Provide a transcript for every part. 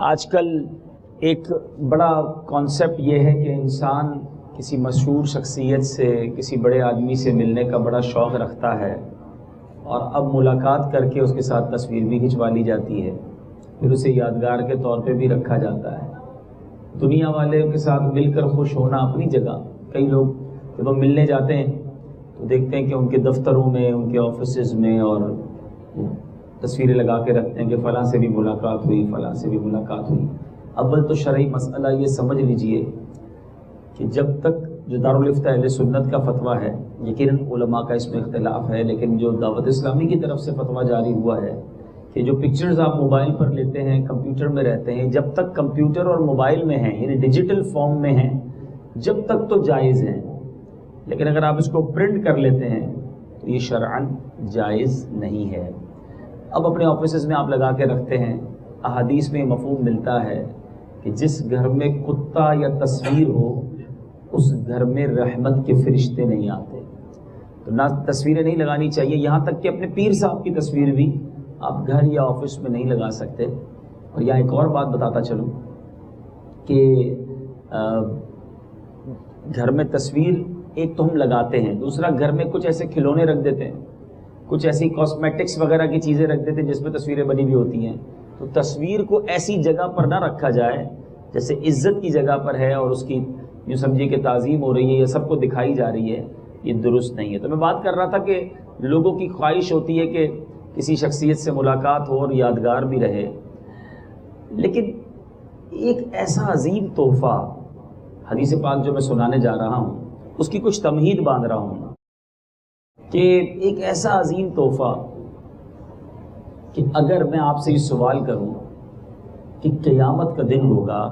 آج کل ایک بڑا کانسیپٹ یہ ہے کہ انسان کسی مشہور شخصیت سے، کسی بڑے آدمی سے ملنے کا بڑا شوق رکھتا ہے، اور اب ملاقات کر کے اس کے ساتھ تصویر بھی کھنچوا لی جاتی ہے، پھر اسے یادگار کے طور پہ بھی رکھا جاتا ہے۔ دنیا والے کے ساتھ مل کر خوش ہونا اپنی جگہ، کئی لوگ جب ہم ملنے جاتے ہیں تو دیکھتے ہیں کہ ان کے دفتروں میں، ان کے آفیسز میں، اور تصویریں لگا کے رکھتے ہیں کہ فلاں سے بھی ملاقات ہوئی، فلاں سے بھی ملاقات ہوئی۔ اول تو شرعی مسئلہ یہ سمجھ لیجئے کہ جب تک جو دارالفتہ اہل سنت کا فتویٰ ہے، یقیناً علماء کا اس میں اختلاف ہے، لیکن جو دعوت اسلامی کی طرف سے فتویٰ جاری ہوا ہے کہ جو پکچرز آپ موبائل پر لیتے ہیں، کمپیوٹر میں رہتے ہیں، جب تک کمپیوٹر اور موبائل میں ہیں، یعنی ڈیجیٹل فارم میں ہیں، جب تک تو جائز ہیں، لیکن اگر آپ اس کو پرنٹ کر لیتے ہیں تو یہ شرعاً جائز نہیں ہے۔ اب اپنے آفیسز میں آپ لگا کے رکھتے ہیں، احادیث میں مفہوم ملتا ہے کہ جس گھر میں کتا یا تصویر ہو اس گھر میں رحمت کے فرشتے نہیں آتے، تو نہ تصویریں نہیں لگانی چاہیے، یہاں تک کہ اپنے پیر صاحب کی تصویر بھی آپ گھر یا آفس میں نہیں لگا سکتے۔ اور یہاں ایک اور بات بتاتا چلوں کہ گھر میں تصویر ایک تو ہم لگاتے ہیں، دوسرا گھر میں کچھ ایسے کھلونے رکھ دیتے ہیں، کچھ ایسی کاسمیٹکس وغیرہ کی چیزیں رکھ دیتے ہیں جس میں تصویریں بنی ہوئی ہوتی ہیں، تو تصویر کو ایسی جگہ پر نہ رکھا جائے جیسے عزت کی جگہ پر ہے اور اس کی یوں سمجھیے کہ تعظیم ہو رہی ہے، یہ سب کو دکھائی جا رہی ہے، یہ درست نہیں ہے۔ تو میں بات کر رہا تھا کہ لوگوں کی خواہش ہوتی ہے کہ کسی شخصیت سے ملاقات ہو اور یادگار بھی رہے، لیکن ایک ایسا عظیم تحفہ حدیث پاک جو میں سنانے جا رہا ہوں اس کی کچھ تمہید باندھ رہا ہوں کہ ایک ایسا عظیم تحفہ کہ اگر میں آپ سے یہ سوال کروں کہ قیامت کا دن ہوگا،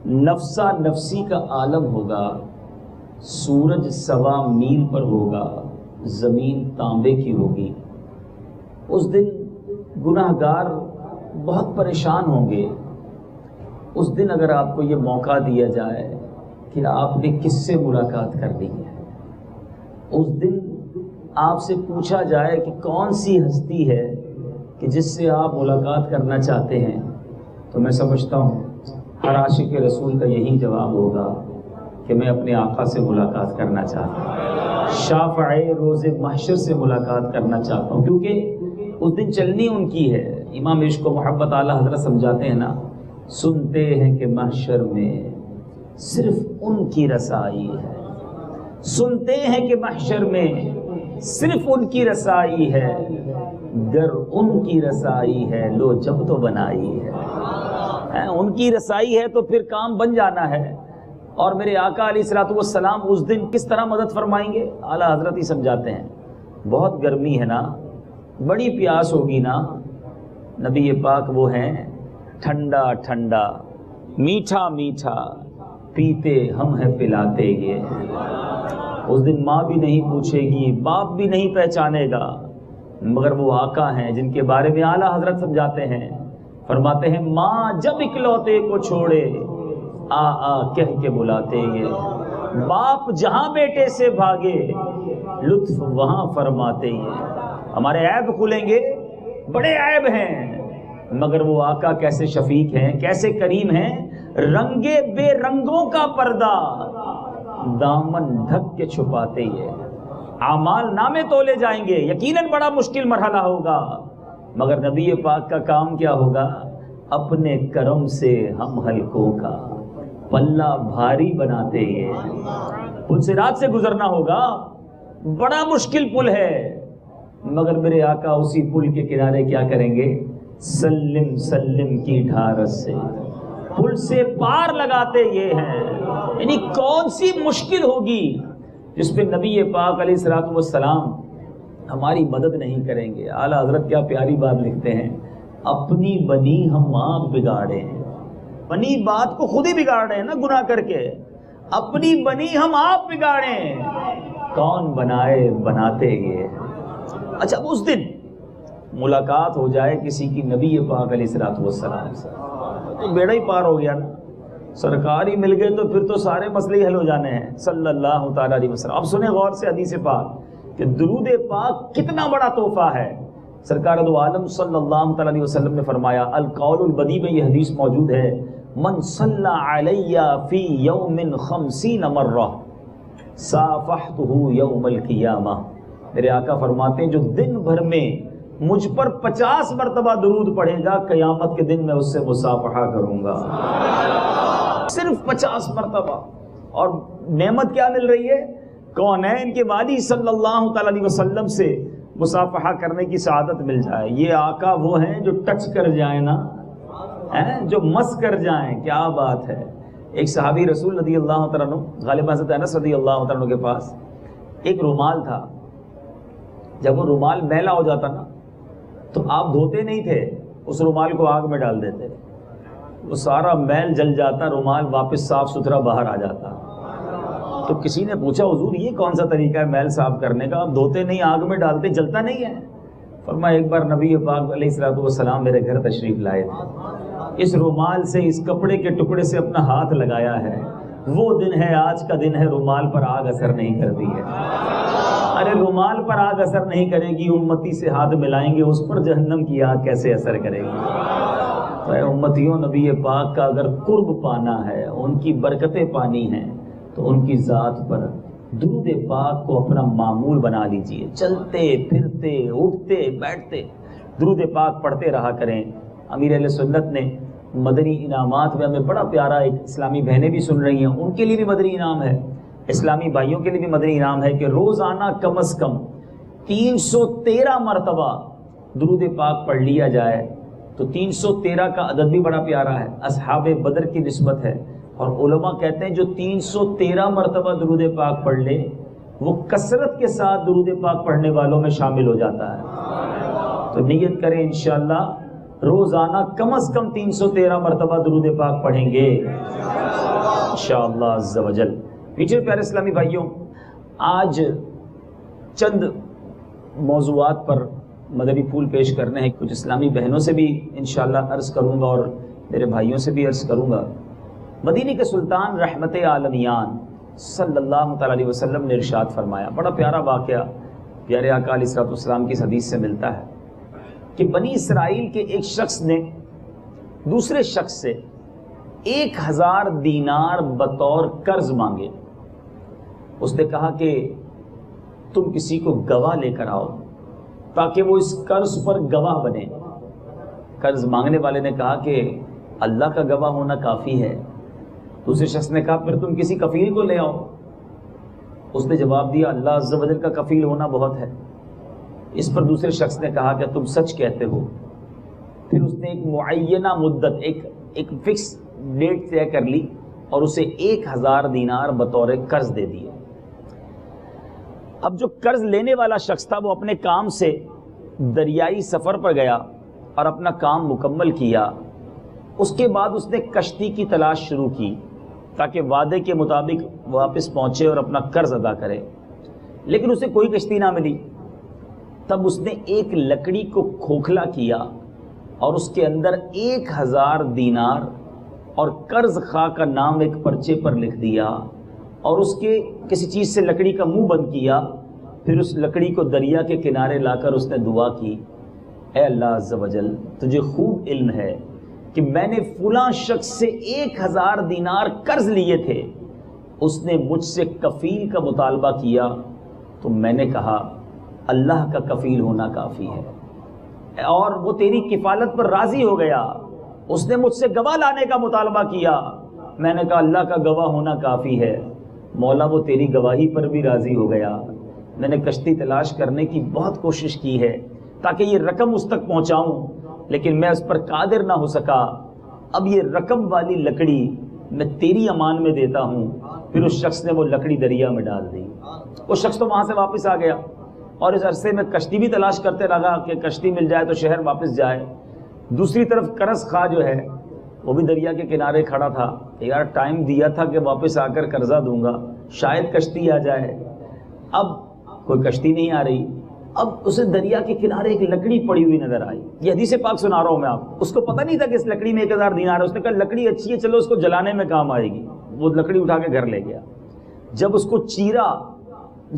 نفسا نفسی کا عالم ہوگا، سورج 1.25 میل پر ہوگا، زمین تانبے کی ہوگی، اس دن گناہگار بہت پریشان ہوں گے۔ اس دن اگر آپ کو یہ موقع دیا جائے کہ آپ نے کس سے ملاقات کرنی ہے، اس دن آپ سے پوچھا جائے کہ کون سی ہستی ہے کہ جس سے آپ ملاقات کرنا چاہتے ہیں، تو میں سمجھتا ہوں ہر عاشق رسول کا یہی جواب ہوگا کہ میں اپنے آقا سے ملاقات کرنا چاہتا ہوں، شافع روز محشر سے ملاقات کرنا چاہتا ہوں، کیونکہ اس دن چلنی ان کی ہے۔ امام عشق و محبت اعلیٰ حضرت سمجھاتے ہیں نا، سنتے ہیں کہ محشر میں صرف ان کی رسائی ہے، سنتے ہیں کہ محشر میں صرف ان کی رسائی ہے، گر ان کی رسائی ہے لو جب تو بنائی ہے، ان کی رسائی ہے تو پھر کام بن جانا ہے۔ اور میرے آقا علیہ الصلوۃ والسلام اس دن کس طرح مدد فرمائیں گے، اعلیٰ حضرت ہی سمجھاتے ہیں۔ بہت گرمی ہے نا، بڑی پیاس ہوگی نا، نبی پاک وہ ہیں ٹھنڈا ٹھنڈا میٹھا میٹھا پیتے ہم ہیں پلاتے یہ۔ اس دن ماں بھی نہیں پوچھے گی، باپ بھی نہیں پہچانے گا، مگر وہ آقا ہیں جن کے بارے میں اعلیٰ حضرت سمجھاتے ہیں، فرماتے ہیں ماں جب اکلوتے کو چھوڑے آ آ کہہ کے بلاتے یہ، باپ جہاں بیٹے سے بھاگے لطف وہاں فرماتے یہ۔ ہمارے عیب کھلیں گے، بڑے عیب ہیں، مگر وہ آقا کیسے شفیق ہیں، کیسے کریم ہیں، رنگے بے رنگوں کا پردہ دامن ڈھک کے چھپاتے یہ۔ اعمال نامے تولے جائیں گے، یقیناً بڑا مشکل مرحلہ ہوگا، مگر نبی پاک کا کام کیا ہوگا، اپنے کرم سے ہم حلقوں کا پلہ بھاری بناتے یہ۔ پل صراط سے گزرنا ہوگا، بڑا مشکل پل ہے، مگر میرے آقا اسی پل کے کنارے کیا کریں گے، سلم سلم کی ڈھارس سے پل سے پار لگاتے یہ ہیں۔ یعنی کون سی مشکل ہوگی جس پہ نبی پاک علیہ الصلوۃ والسلام ہماری مدد نہیں کریں گے۔ اعلیٰ حضرت کیا پیاری بات لکھتے ہیں، اپنی بنی ہم آپ بگاڑے ہیں، بنی بات کو خود ہی بگاڑ رہے ہیں نا گناہ کر کے، اپنی بنی ہم آپ بگاڑے، کون بنائے بناتے یہ۔ اچھا اس دن ملاقات ہو جائے کسی کی نبی پاک علیہ الصلوۃ والسلام سے تو بیڑا ہی پار ہو گیا نا، سرکار ہی مل گئے تو پھر تو سارے مسئلے حل ہو جانے ہیں صلی اللہ تعالیٰ علیہ وسلم۔ اب سنیں غور سے حدیث پاک کہ درود پاک کتنا بڑا تحفہ ہے۔ سرکار دو عالم صلی اللہ تعالیٰ علیہ وسلم نے فرمایا، القول البدی میں یہ حدیث موجود ہے، من صلی علی فی یوم 50 مرہ صافحتہ یوم القیامہ، میرے آقا فرماتے ہیں جو دن بھر میں مجھ پر 50 مرتبہ درود پڑھے گا، قیامت کے دن میں اس سے مصافحہ کروں گا، صرف 50 مرتبہ۔ اور نعمت کیا مل رہی ہے؟ کونین کے والی صلی اللہ تعالیٰ علیہ وسلم سے مصافحہ کرنے کی سعادت مل جائے۔ یہ آقا وہ ہیں جو ٹچ کر جائیں نا، جو مس کر جائیں، کیا بات ہے۔ ایک صحابی رسول رضی اللہ تعالیٰ عنہ، غالباً حضرت انس رضی اللہ تعالیٰ عنہ کے پاس ایک رومال تھا، جب وہ رومال میلا ہو جاتا نا تو آپ دھوتے نہیں تھے، اس رومال کو آگ میں ڈال دیتے، وہ سارا میل جل جاتا، رومال واپس صاف ستھرا باہر آ جاتا۔ تو کسی نے پوچھا حضور یہ کون سا طریقہ ہے میل صاف کرنے کا، آپ دھوتے نہیں آگ میں ڈالتے، جلتا نہیں ہے؟ فرمایا ایک بار نبی پاک علیہ الصلوۃ والسلام میرے گھر تشریف لائے تھے، اس رومال سے، اس کپڑے کے ٹکڑے سے اپنا ہاتھ لگایا ہے، وہ دن ہے، آج کا دن ہے، رومال پر آگ اثر نہیں کرتی ہے۔ ارے رومال پر آگ اثر نہیں کرے گی، امتی سے ہاتھ ملائیں گے، اس پر جہنم کی آگ کیسے اثر کرے گی؟ تو اے امتیوں، نبی پاک کا اگر قرب پانا ہے، ان کی برکتیں پانی ہیں، تو ان کی ذات پر درود پاک کو اپنا معمول بنا لیجئے، چلتے پھرتے اٹھتے بیٹھتے درود پاک پڑھتے رہا کریں۔ امیر اہل سنت نے مدنی انعامات میں ہمیں بڑا پیارا، ایک اسلامی بہنیں بھی سن رہی ہیں، ان کے لیے بھی مدنی انعام ہے، اسلامی بھائیوں کے لیے بھی مدنی انعام ہے کہ روزانہ کم از کم 313 مرتبہ درود پاک پڑھ لیا جائے۔ تو 313 کا عدد بھی بڑا پیارا ہے، اصحاب بدر کی نسبت ہے، اور علماء کہتے ہیں جو 313 مرتبہ درود پاک پڑھ لے وہ کثرت کے ساتھ درود پاک پڑھنے والوں میں شامل ہو جاتا ہے۔ تو نیت کریں انشاءاللہ روزانہ کم از کم 313 مرتبہ درود پاک پڑھیں گے انشاءاللہ عز و جل۔ پیچھے پیارے اسلامی بھائیوں، آج چند موضوعات پر مدنی پھول پیش کرنے ہیں، کچھ اسلامی بہنوں سے بھی انشاءاللہ عرض کروں گا اور میرے بھائیوں سے بھی عرض کروں گا۔ مدینے کے سلطان رحمت عالمیان صلی اللہ تعالیٰ علیہ وسلم نے ارشاد فرمایا، بڑا پیارا واقعہ پیارے آقا علیہ الصلوۃ والسلام کی اس حدیث سے ملتا ہے کہ بنی اسرائیل کے ایک شخص نے دوسرے شخص سے 1000 دینار بطور قرض مانگے۔ اس نے کہا کہ تم کسی کو گواہ لے کر آؤ تاکہ وہ اس قرض پر گواہ بنے۔ قرض مانگنے والے نے کہا کہ اللہ کا گواہ ہونا کافی ہے۔ دوسرے شخص نے کہا پھر تم کسی کفیل کو لے آؤ۔ اس نے جواب دیا اللہ عز و جل کا کفیل ہونا بہت ہے۔ اس پر دوسرے شخص نے کہا کہ تم سچ کہتے ہو۔ پھر اس نے ایک معینہ مدت، ایک فکس ڈیٹ طے کر لی اور اسے 1000 دینار بطور قرض دے دیے۔ اب جو قرض لینے والا شخص تھا وہ اپنے کام سے دریائی سفر پر گیا اور اپنا کام مکمل کیا۔ اس کے بعد اس نے کشتی کی تلاش شروع کی تاکہ وعدے کے مطابق واپس پہنچے اور اپنا قرض ادا کرے، لیکن اسے کوئی کشتی نہ ملی۔ تب اس نے ایک لکڑی کو کھوکھلا کیا اور اس کے اندر 1000 دینار اور قرض خواہ کا نام ایک پرچے پر لکھ دیا اور اس کے کسی چیز سے لکڑی کا منہ بند کیا۔ پھر اس لکڑی کو دریا کے کنارے لا کر اس نے دعا کی، اے اللہ عز و جل تجھے خوب علم ہے کہ میں نے فلاں شخص سے 1000 دینار قرض لیے تھے، اس نے مجھ سے کفیل کا مطالبہ کیا تو میں نے کہا اللہ کا کفیل ہونا کافی ہے، اور وہ تیری کفالت پر راضی ہو گیا۔ اس نے مجھ سے گواہ لانے کا مطالبہ کیا، میں نے کہا اللہ کا گواہ ہونا کافی ہے، مولا وہ تیری گواہی پر بھی راضی ہو گیا۔ میں نے کشتی تلاش کرنے کی بہت کوشش کی ہے تاکہ یہ رقم اس تک پہنچاؤں، لیکن میں اس پر قادر نہ ہو سکا۔ اب یہ رقم والی لکڑی میں تیری امان میں دیتا ہوں۔ پھر اس شخص نے وہ لکڑی دریا میں ڈال دی۔ وہ شخص تو وہاں سے واپس آ گیا اور اس عرصے میں کشتی بھی تلاش کرتے رہا کہ کشتی مل جائے تو شہر واپس جائے۔ دوسری طرف قرض خواہ جو ہے وہ بھی دریا کے کنارے کھڑا تھا کہ یار ٹائم دیا تھا کہ واپس آ کر قرضہ دوں گا، شاید کشتی آ جائے۔ اب کوئی کشتی نہیں آ رہی۔ اب اسے دریا کے کنارے ایک لکڑی پڑی ہوئی نظر آئی۔ یہ حدیث پاک سنا رہا ہوں میں آپ کو۔ اس کو پتہ نہیں تھا کہ اس لکڑی میں 1000 دینار ہے۔ اس نے کہا لکڑی اچھی ہے، چلو اس کو جلانے میں کام آئے گی۔ وہ لکڑی اٹھا کے گھر لے گیا۔ جب اس کو چیرا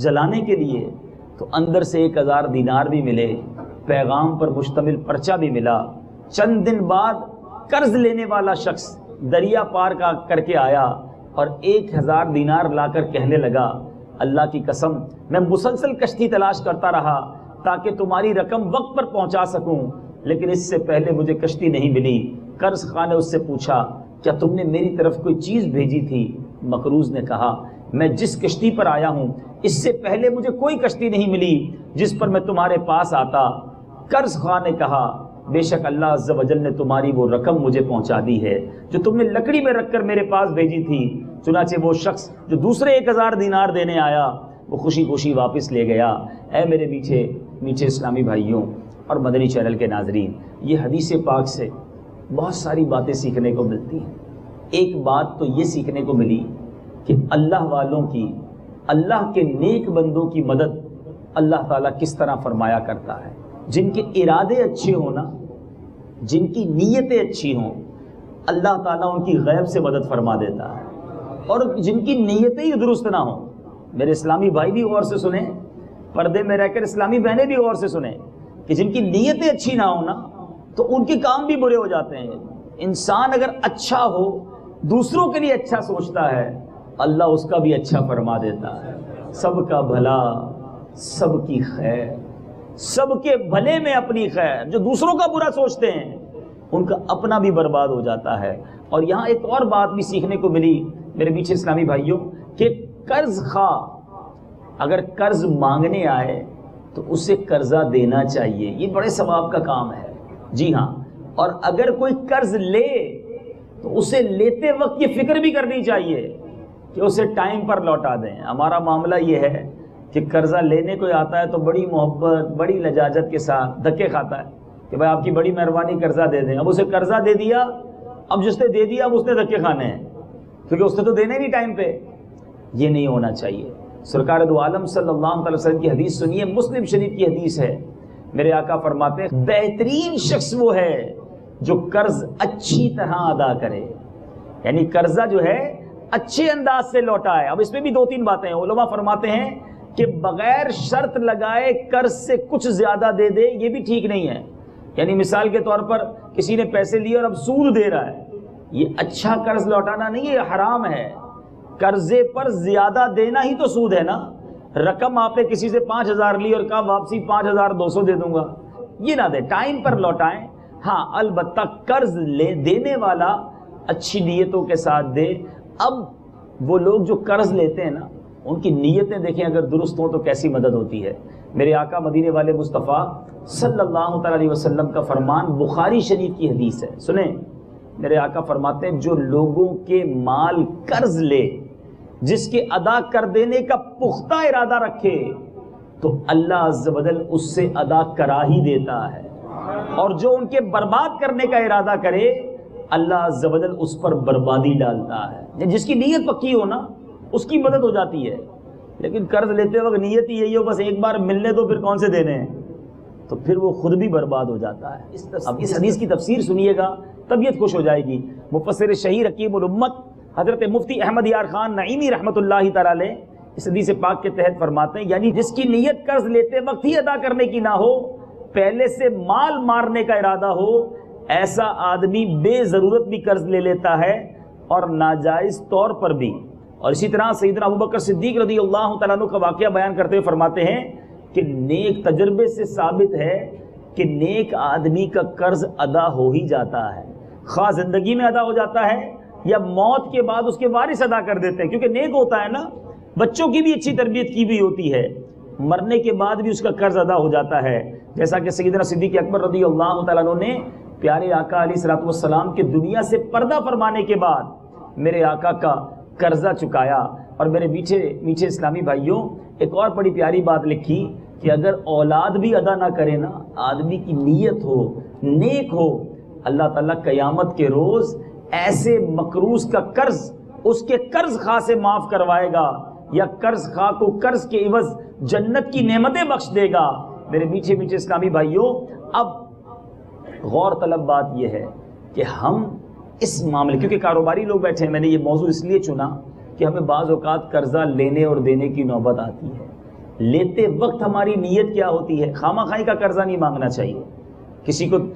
جلانے کے لیے تو اندر سے 1000 دینار بھی ملے پیغام پر مشتمل پرچہ بھی ملا۔ چند دن بعد قرض لینے والا شخص دریا پار کر کے آیا اور 1000 دینار لا کر کہنے لگا اللہ کی قسم میں مسلسل کشتی تلاش کرتا رہا تاکہ تمہاری رقم وقت پر پہنچا سکوں، لیکن اس سے پہلے مجھے کشتی نہیں ملی۔ قرض خواہ نے اس سے پوچھا کیا تم نے میری طرف کوئی چیز بھیجی تھی؟ مقروض نے کہا میں جس کشتی پر آیا ہوں اس سے پہلے مجھے کوئی کشتی نہیں ملی جس پر میں تمہارے پاس آتا۔ قرض خواہ نے کہا بے شک اللہ عز و جل نے تمہاری وہ رقم مجھے پہنچا دی ہے جو تم نے لکڑی میں رکھ کر میرے پاس بھیجی تھی۔ چنانچہ وہ شخص جو دوسرے 1000 دینار دینے آیا وہ خوشی خوشی واپس لے گیا۔ اے میرے میٹھے اسلامی بھائیوں اور مدنی چینل کے ناظرین، یہ حدیث پاک سے بہت ساری باتیں سیکھنے کو ملتی ہیں۔ ایک بات تو یہ سیکھنے کو ملی کہ اللہ والوں کی، اللہ کے نیک بندوں کی مدد اللہ تعالیٰ کس طرح فرمایا کرتا ہے۔ جن کے ارادے اچھے ہوں نا، جن کی نیتیں اچھی ہوں، اللہ تعالیٰ ان کی غیب سے مدد فرما دیتا ہے، اور جن کی نیتیں ہی درست نہ ہوں، میرے اسلامی بھائی بھی غور سے سنیں، پردے میں رہ کر اسلامی بہنیں بھی غور سے سنیں کہ جن کی نیتیں اچھی نہ ہوں نا تو ان کے کام بھی برے ہو جاتے ہیں۔ انسان اگر اچھا ہو، دوسروں کے لیے اچھا سوچتا ہے، اللہ اس کا بھی اچھا فرما دیتا ہے۔ سب کا بھلا، سب کی خیر، سب کے بھلے میں اپنی خیر۔ جو دوسروں کا برا سوچتے ہیں ان کا اپنا بھی برباد ہو جاتا ہے۔ اور یہاں ایک اور بات بھی سیکھنے کو ملی میرے میٹھے اسلامی بھائیوں کہ قرض خواہ اگر قرض مانگنے آئے تو اسے قرضہ دینا چاہیے، یہ بڑے ثواب کا کام ہے۔ جی ہاں، اور اگر کوئی قرض لے تو اسے لیتے وقت یہ فکر بھی کرنی چاہیے کہ اسے ٹائم پر لوٹا دیں۔ ہمارا معاملہ یہ ہے کہ قرضہ لینے کوئی آتا ہے تو بڑی محبت، بڑی لجاجت کے ساتھ دھکے کھاتا ہے کہ بھائی آپ کی بڑی مہربانی قرضہ دے دیں۔ اب اسے قرضہ دے دیا، اب جس نے دے دیا اب اس نے دھکے کھانے ہیں کیونکہ اس نے تو دینے نہیں ٹائم پہ۔ یہ نہیں ہونا چاہیے۔ سرکار دو عالم صلی اللہ علیہ وسلم کی حدیث سنیے، مسلم شریف کی حدیث ہے۔ میرے آقا فرماتے ہیں بہترین شخص وہ ہے جو قرض اچھی طرح ادا کرے، یعنی قرضہ جو ہے اچھے انداز سے لوٹائے۔ اب اس میں بھی 2-3 باتیں ہیں۔ علماء فرماتے ہیں کہ بغیر شرط لگائے قرض سے کچھ زیادہ دے دے یہ بھی ٹھیک نہیں ہے۔ یعنی مثال کے طور پر کسی نے پیسے لیے اور اب سود دے رہا ہے، یہ اچھا قرض لوٹانا نہیں ہے، یہ حرام ہے۔ قرضے پر زیادہ دینا ہی تو سود ہے نا۔ رقم آپ نے کسی سے 5000 لی اور کہا واپسی 5200 دے دوں گا، یہ نہ دے، ٹائم پر لوٹائیں۔ ہاں البتہ قرض دینے والا اچھی نیتوں کے ساتھ دے۔ اب وہ لوگ جو قرض لیتے ہیں نا ان کی نیتیں دیکھیں اگر درست ہوں تو کیسی مدد ہوتی ہے۔ میرے آقا مدینے والے مصطفیٰ صلی اللہ تعالی علیہ وسلم کا فرمان بخاری شریف کی حدیث ہے، سنیں۔ میرے آقا فرماتے ہیں جو لوگوں کے مال قرض لے، جس کے ادا کر دینے کا پختہ ارادہ رکھے تو اللہ عز و جل اس سے ادا کرا ہی دیتا ہے، اور جو ان کے برباد کرنے کا ارادہ کرے اللہ عز و جل اس پر بربادی ڈالتا ہے۔ جس کی نیت پکی ہو نا اس کی مدد ہو جاتی ہے، لیکن قرض لیتے وقت نیت ہی یہی ہو بس ایک بار ملنے دو پھر کون سے دینے ہیں، تو پھر وہ خود بھی برباد ہو جاتا ہے۔ اب اس حدیث کی تفسیر سنیے گا، طبیعت خوش ہو جائے گی۔ مفسر شہیر حکیم الامت حضرت مفتی احمد یار خان نعیمی رحمۃ اللہ تعالی علیہ اس حدیث پاک کے تحت فرماتے ہیں یعنی جس کی نیت قرض لیتے وقت ہی ادا کرنے کی نہ ہو، پہلے سے مال مارنے کا ارادہ ہو، ایسا آدمی بے ضرورت بھی قرض لے لیتا ہے اور ناجائز طور پر بھی۔ اور اسی طرح سیدنا ابوبکر صدیق رضی اللہ تعالیٰ عنہ کا واقعہ بیان کرتے ہوئے فرماتے ہیں کہ نیک تجربے سے ثابت ہے کہ نیک آدمی کا قرض ادا ہو ہی جاتا ہے، خواہ زندگی میں ادا ہو جاتا ہے یا موت کے بعد اس کے وارث ادا کر دیتے ہیں، کیونکہ نیک ہوتا ہے نا، بچوں کی بھی اچھی تربیت کی بھی ہوتی ہے، مرنے کے بعد بھی اس کا قرض ادا ہو جاتا ہے۔ جیسا کہ سیدنا صدیق اکبر رضی اللہ تعالیٰ عنہ نے پیارے آقا علیہ الصلوۃ والسلام کے دنیا سے پردہ فرمانے کے بعد میرے آقا کا قرضہ چکایا۔ اور میرے میٹھے اسلامی بھائیوں ایک اور بڑی پیاری بات لکھی کہ اگر اولاد بھی ادا نہ کرے نا، آدمی کی نیت ہو، نیک ہو، اللہ تعالیٰ قیامت کے روز ایسے مقروض کا قرض اس کے قرض خواہ سے معاف کروائے گا، یا قرض خواہ کو قرض کے عوض جنت کی نعمتیں بخش دے گا۔ میرے میٹھے اسلامی بھائیوں، اب غور طلب بات یہ ہے کہ ہم اس معاملے، کیونکہ کاروباری لوگ بیٹھے ہیں، میں نے یہ موضوع اس لیے چنا کہ ہمیں بعض اوقات قرضہ لینے اور دینے کی نوبت آتی ہے، لیتے وقت ہماری نیت کیا ہوتی ہے؟ خامہ خواہی کا قرضہ نہیں مانگنا چاہیے،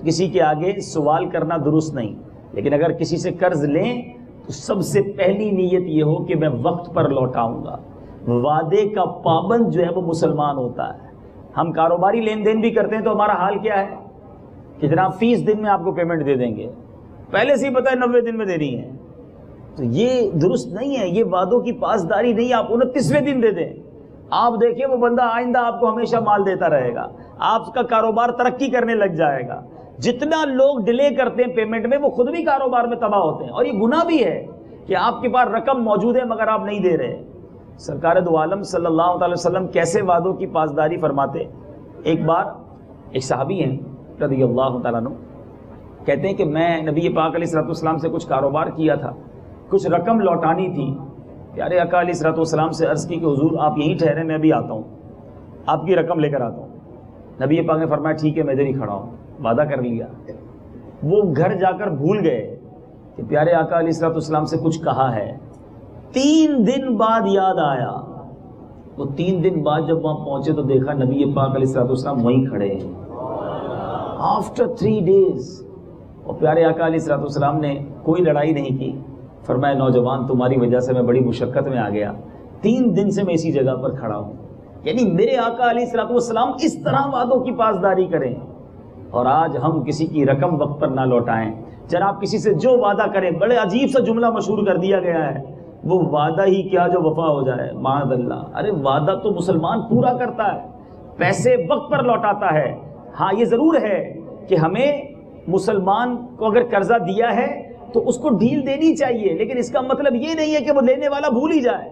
کسی کے آگے سوال کرنا درست نہیں، لیکن اگر کسی سے قرض لیں تو سب سے پہلی نیت یہ ہو کہ میں وقت پر لوٹاؤں گا۔ وعدے کا پابند جو ہے وہ مسلمان ہوتا ہے۔ ہم کاروباری لین دین بھی کرتے ہیں تو ہمارا حال کیا ہے کہ جناب 30 دن میں آپ کو پیمنٹ دے دیں گے، پہلے سے ہی پتہ ہے 90 دن میں دینی ہے، تو یہ درست نہیں ہے، یہ وعدوں کی پاسداری نہیں۔ آپ 29ویں دن دے دیں، آپ دیکھیں وہ بندہ آئندہ آپ کو ہمیشہ مال دیتا رہے گا، آپ کا کاروبار ترقی کرنے لگ جائے گا۔ جتنا لوگ ڈیلے کرتے ہیں پیمنٹ میں وہ خود بھی کاروبار میں تباہ ہوتے ہیں، اور یہ گناہ بھی ہے کہ آپ کے پاس رقم موجود ہے مگر آپ نہیں دے رہے۔ سرکار دو عالم صلی اللہ علیہ وسلم کیسے وعدوں کی پاسداری فرماتے؟ ایک بار ایک صحابی ہیں رضی اللہ تعالیٰ عنہ، کہتے ہیں کہ میں نبی پاک علیہ الصلوۃ والسلام سے کچھ کاروبار کیا تھا، کچھ رقم لوٹانی تھی۔ پیارے آقا علیہ الصلوۃ والسلام سے عرض کی کہ حضور آپ یہیں ٹھہرے، میں بھی آتا ہوں، آپ کی رقم لے کر آتا ہوں۔ نبی پاک نے فرمایا ٹھیک ہے میں ادھر ہی کھڑا ہوں، وعدہ کر لیا۔ وہ گھر جا کر بھول گئے کہ پیارے آقا علیہ الصلوۃ والسلام سے کچھ کہا ہے۔ 3 دن بعد یاد آیا، وہ 3 دن بعد جب وہاں پہنچے تو دیکھا نبی پاک علیہ الصلوۃ والسلام وہیں کھڑے ہیں آفٹر 3 days۔ اور پیارے آقا علیہ الصلوۃ والسلام نے کوئی لڑائی نہیں کی، فرمایا نوجوان تمہاری وجہ سے میں بڑی مشقت میں آ گیا، 3 دن سے میں اسی جگہ پر کھڑا ہوں۔ یعنی میرے آقا علیہ الصلوۃ والسلام اس طرح وعدوں کی پاسداری کریں، اور آج ہم کسی کی رقم وقت پر نہ لوٹائیں۔ جناب کسی سے جو وعدہ کریں، بڑے عجیب سا جملہ مشہور کر دیا گیا ہے، وہ وعدہ ہی کیا جو وفا ہو جائے، معاذ اللہ۔ ارے وعدہ تو مسلمان پورا کرتا ہے، پیسے وقت پر لوٹاتا ہے۔ ہاں یہ ضرور ہے کہ ہمیں مسلمان کو اگر قرضہ دیا ہے تو اس کو ڈھیل دینی چاہیے، لیکن اس کا مطلب یہ نہیں ہے کہ وہ لینے والا بھول ہی جائے،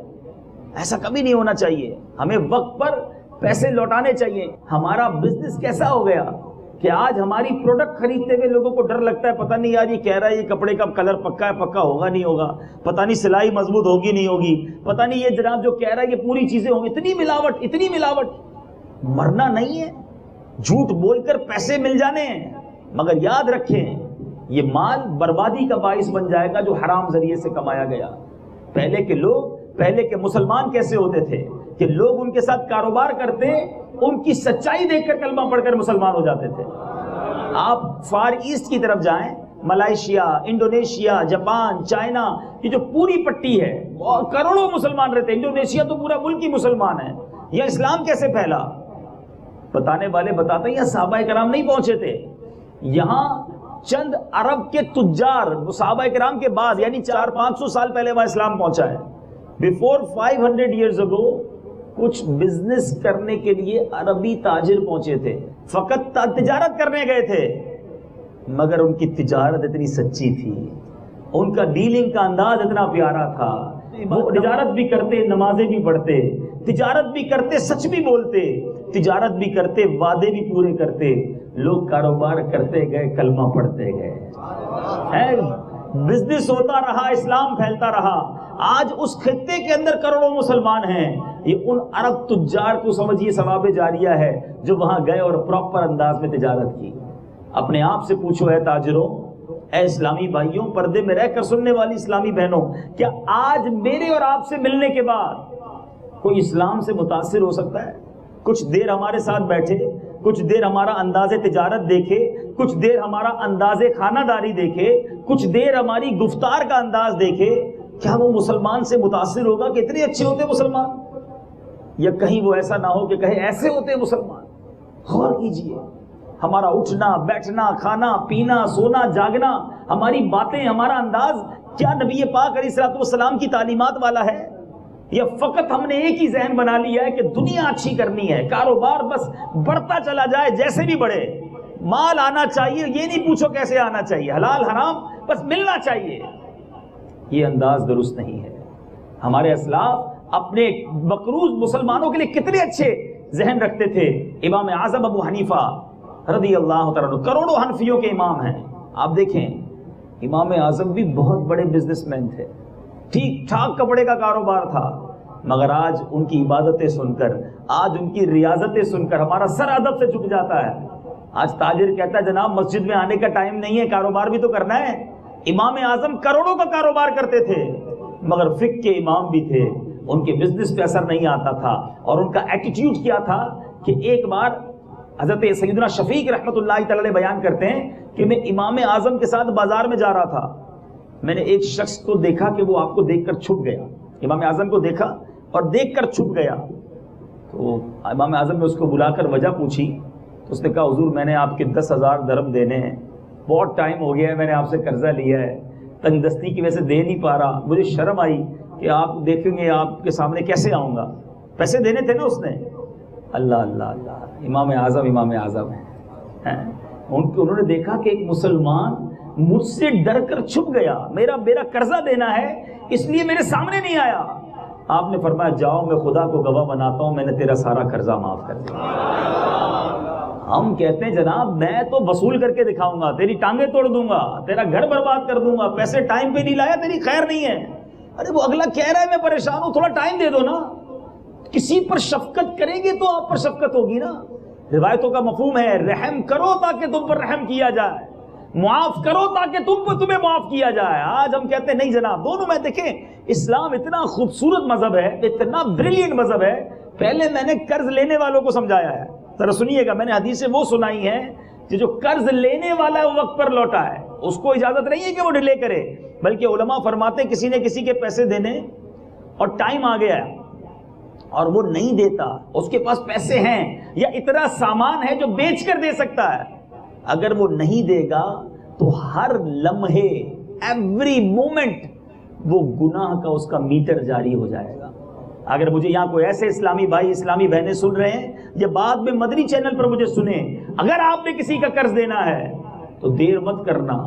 ایسا کبھی نہیں ہونا چاہیے۔ ہمیں وقت پر پیسے لوٹانے چاہیے۔ ہمارا بزنس کیسا ہو گیا کہ آج ہماری پروڈکٹ خریدتے ہوئے لوگوں کو ڈر لگتا ہے، پتہ نہیں یار یہ کہہ رہا ہے یہ کپڑے کا کلر پکا ہے، پکا ہوگا نہیں ہوگا، پتہ نہیں سلائی مضبوط ہوگی نہیں ہوگی، پتہ نہیں یہ جناب جو کہہ رہا ہے یہ پوری چیزیں ہوں گی، اتنی ملاوٹ۔ مرنا نہیں ہے، جھوٹ بول کر پیسے مل جانے ہیں، مگر یاد رکھیں یہ مال بربادی کا باعث بن جائے گا جو حرام ذریعے سے کمایا گیا۔ پہلے کے مسلمان کیسے ہوتے تھے کہ لوگ ان کے ساتھ کاروبار کرتے، ان کی سچائی دیکھ کر کلمہ پڑھ کر مسلمان ہو جاتے تھے۔ آپ فار ایسٹ کی طرف جائیں، ملائیشیا، انڈونیشیا، جاپان، چائنا، یہ جو پوری پٹی ہے کروڑوں مسلمان رہتے ہیں۔ انڈونیشیا تو پورا ملک ہی مسلمان ہے۔ یہ اسلام کیسے پھیلا؟ بتانے والے بتاتے ہیں یہاں صحابہ کرام نہیں پہنچے تھے، یہاں چند عرب کے تجار صحابہ کرام کے بعد یعنی 400-500 سال پہلے وہاں اسلام پہنچا ہے۔ بیفور 500 years ago کچھ بزنس کرنے کے لیے عربی تاجر پہنچے تھے، فقط تجارت کرنے گئے تھے، مگر ان کی تجارت اتنی سچی تھی، ان کا ڈیلنگ کا انداز اتنا پیارا تھا، وہ تجارت بھی کرتے، نمازیں بھی پڑھتے، تجارت بھی کرتے، سچ بھی بولتے، تجارت بھی کرتے، وعدے بھی پورے کرتے۔ لوگ کاروبار کرتے گئے، کلمہ پڑھتے گئے، بزنس ہوتا رہا، اسلام پھیلتا رہا۔ آج اس خطے کے اندر کروڑوں مسلمان ہیں۔ یہ ان عرب تجار کو سمجھیے ثواب جاریہ ہے جو وہاں گئے اور پراپر انداز میں تجارت کی۔ اپنے آپ سے پوچھو اے تاجروں، اے اسلامی بھائیوں، پردے میں رہ کر سننے والی اسلامی بہنوں، کیا آج میرے اور آپ سے ملنے کے بعد کوئی اسلام سے متاثر ہو سکتا ہے؟ کچھ دیر ہمارے ساتھ بیٹھے، کچھ دیر ہمارا انداز تجارت دیکھے، کچھ دیر ہمارا انداز خانہ داری دیکھے، کچھ دیر ہماری گفتار کا انداز دیکھے، کیا وہ مسلمان سے متاثر ہوگا کہ اتنے اچھے ہوتے مسلمان؟ یا کہیں وہ ایسا نہ ہو کہ کہیں ایسے ہوتے مسلمان؟ غور کیجئے، ہمارا اٹھنا بیٹھنا، کھانا پینا، سونا جاگنا، ہماری باتیں، ہمارا انداز کیا نبی پاک علیہ الصلوۃ والسلام کی تعلیمات والا ہے؟ یا فقط ہم نے ایک ہی ذہن بنا لیا ہے کہ دنیا اچھی کرنی ہے، کاروبار بس بڑھتا چلا جائے، جیسے بھی بڑھے، مال آنا چاہیے، یہ نہیں پوچھو کیسے آنا چاہیے، حلال حرام بس ملنا چاہیے۔ یہ انداز درست نہیں ہے۔ ہمارے اسلاف اپنے مقروض مسلمانوں کے لیے کتنے اچھے ذہن رکھتے تھے۔ امام اعظم ابو حنیفہ رضی اللہ تعالیٰ عنہ کروڑوں حنفیوں کے امام ہیں، آپ دیکھیں امام اعظم بھی بہت بڑے بزنس مین تھے، ٹھیک ٹھاک کپڑے کا کاروبار تھا، مگر آج ان کی عبادتیں سن کر، آج ان کی ریاضتیں سن کر ہمارا سر ادب سے جھک جاتا ہے۔ آج تاجر کہتا ہے جناب مسجد میں آنے کا ٹائم نہیں ہے، کاروبار بھی تو کرنا ہے۔ امام اعظم کروڑوں کا کاروبار کرتے تھے، مگر فقہ کے امام بھی تھے، ان کے بزنس پہ اثر نہیں آتا تھا، اور ان کا ایٹیٹیوڈ کیا تھا کہ ایک بار حضرت سیدنا شفیق رحمۃ اللہ تعالی علیہ بیان کرتے ہیں کہ میں امام اعظم کے ساتھ بازار میں جا رہا تھا، میں نے ایک شخص کو دیکھا کہ وہ آپ کو دیکھ کر چھپ گیا، امام اعظم کو دیکھا اور دیکھ کر چھپ گیا، تو امام اعظم نے اس کو بلا کر وجہ پوچھی، تو اس نے کہا حضور میں نے آپ کے 10,000 درہم دینے ہیں، بہت ٹائم ہو گیا ہے میں نے آپ سے قرضہ لیا ہے، تنگ دستی کی وجہ سے دے نہیں پا رہا، مجھے شرم آئی کہ آپ دیکھیں گے آپ کے سامنے کیسے آؤں گا، پیسے دینے تھے نا اس نے۔ اللہ اللہ اللہ، امام اعظم ہیں، انہوں نے دیکھا کہ ایک مسلمان مجھ سے ڈر کر چھپ گیا، میرا قرضہ دینا ہے اس لیے میرے سامنے نہیں آیا، آپ نے فرمایا جاؤ میں خدا کو گواہ بناتا ہوں میں نے تیرا سارا قرضہ معاف کر دیا۔ ہم کہتے ہیں جناب میں تو وصول کر کے دکھاؤں گا، تیری ٹانگیں توڑ دوں گا، تیرا گھر برباد کر دوں گا، پیسے ٹائم پہ نہیں لایا تیری خیر نہیں ہے۔ ارے وہ اگلا کہہ رہا ہے میں پریشان ہوں، تھوڑا ٹائم دے دو نا۔ کسی پر شفقت کریں گے تو آپ پر شفقت ہوگی نا۔ روایتوں کا مفہوم ہے رحم کرو تاکہ تم پر رحم کیا جائے، معاف کرو تاکہ تمہیں معاف کیا جائے۔ آج ہم کہتے ہیں نہیں جناب، دونوں میں دیکھیں اسلام اتنا خوبصورت مذہب ہے، اتنا بریلینٹ مذہب ہے۔ پہلے میں نے قرض لینے والوں کو سمجھایا ہے، ذرا سنیے گا، میں نے حدیثیں وہ سنائی ہیں کہ جو قرض لینے والا وقت پر لوٹا ہے اس کو اجازت نہیں ہے کہ وہ ڈیلے کرے، بلکہ علماء فرماتے ہیں کسی نے کسی کے پیسے دینے اور ٹائم آ گیا ہے اور وہ نہیں دیتا، اس کے پاس پیسے ہیں یا اتنا سامان ہے جو بیچ کر دے سکتا ہے، اگر وہ نہیں دے گا تو ہر لمحے ایوری مومنٹ وہ گناہ کا اس کا میٹر جاری ہو جائے گا۔ اگر مجھے یہاں کوئی ایسے اسلامی بھائی اسلامی بہنیں سن رہے ہیں یا بعد میں مدنی چینل پر مجھے سنیں، اگر آپ نے کسی کا قرض دینا ہے تو دیر مت کرنا،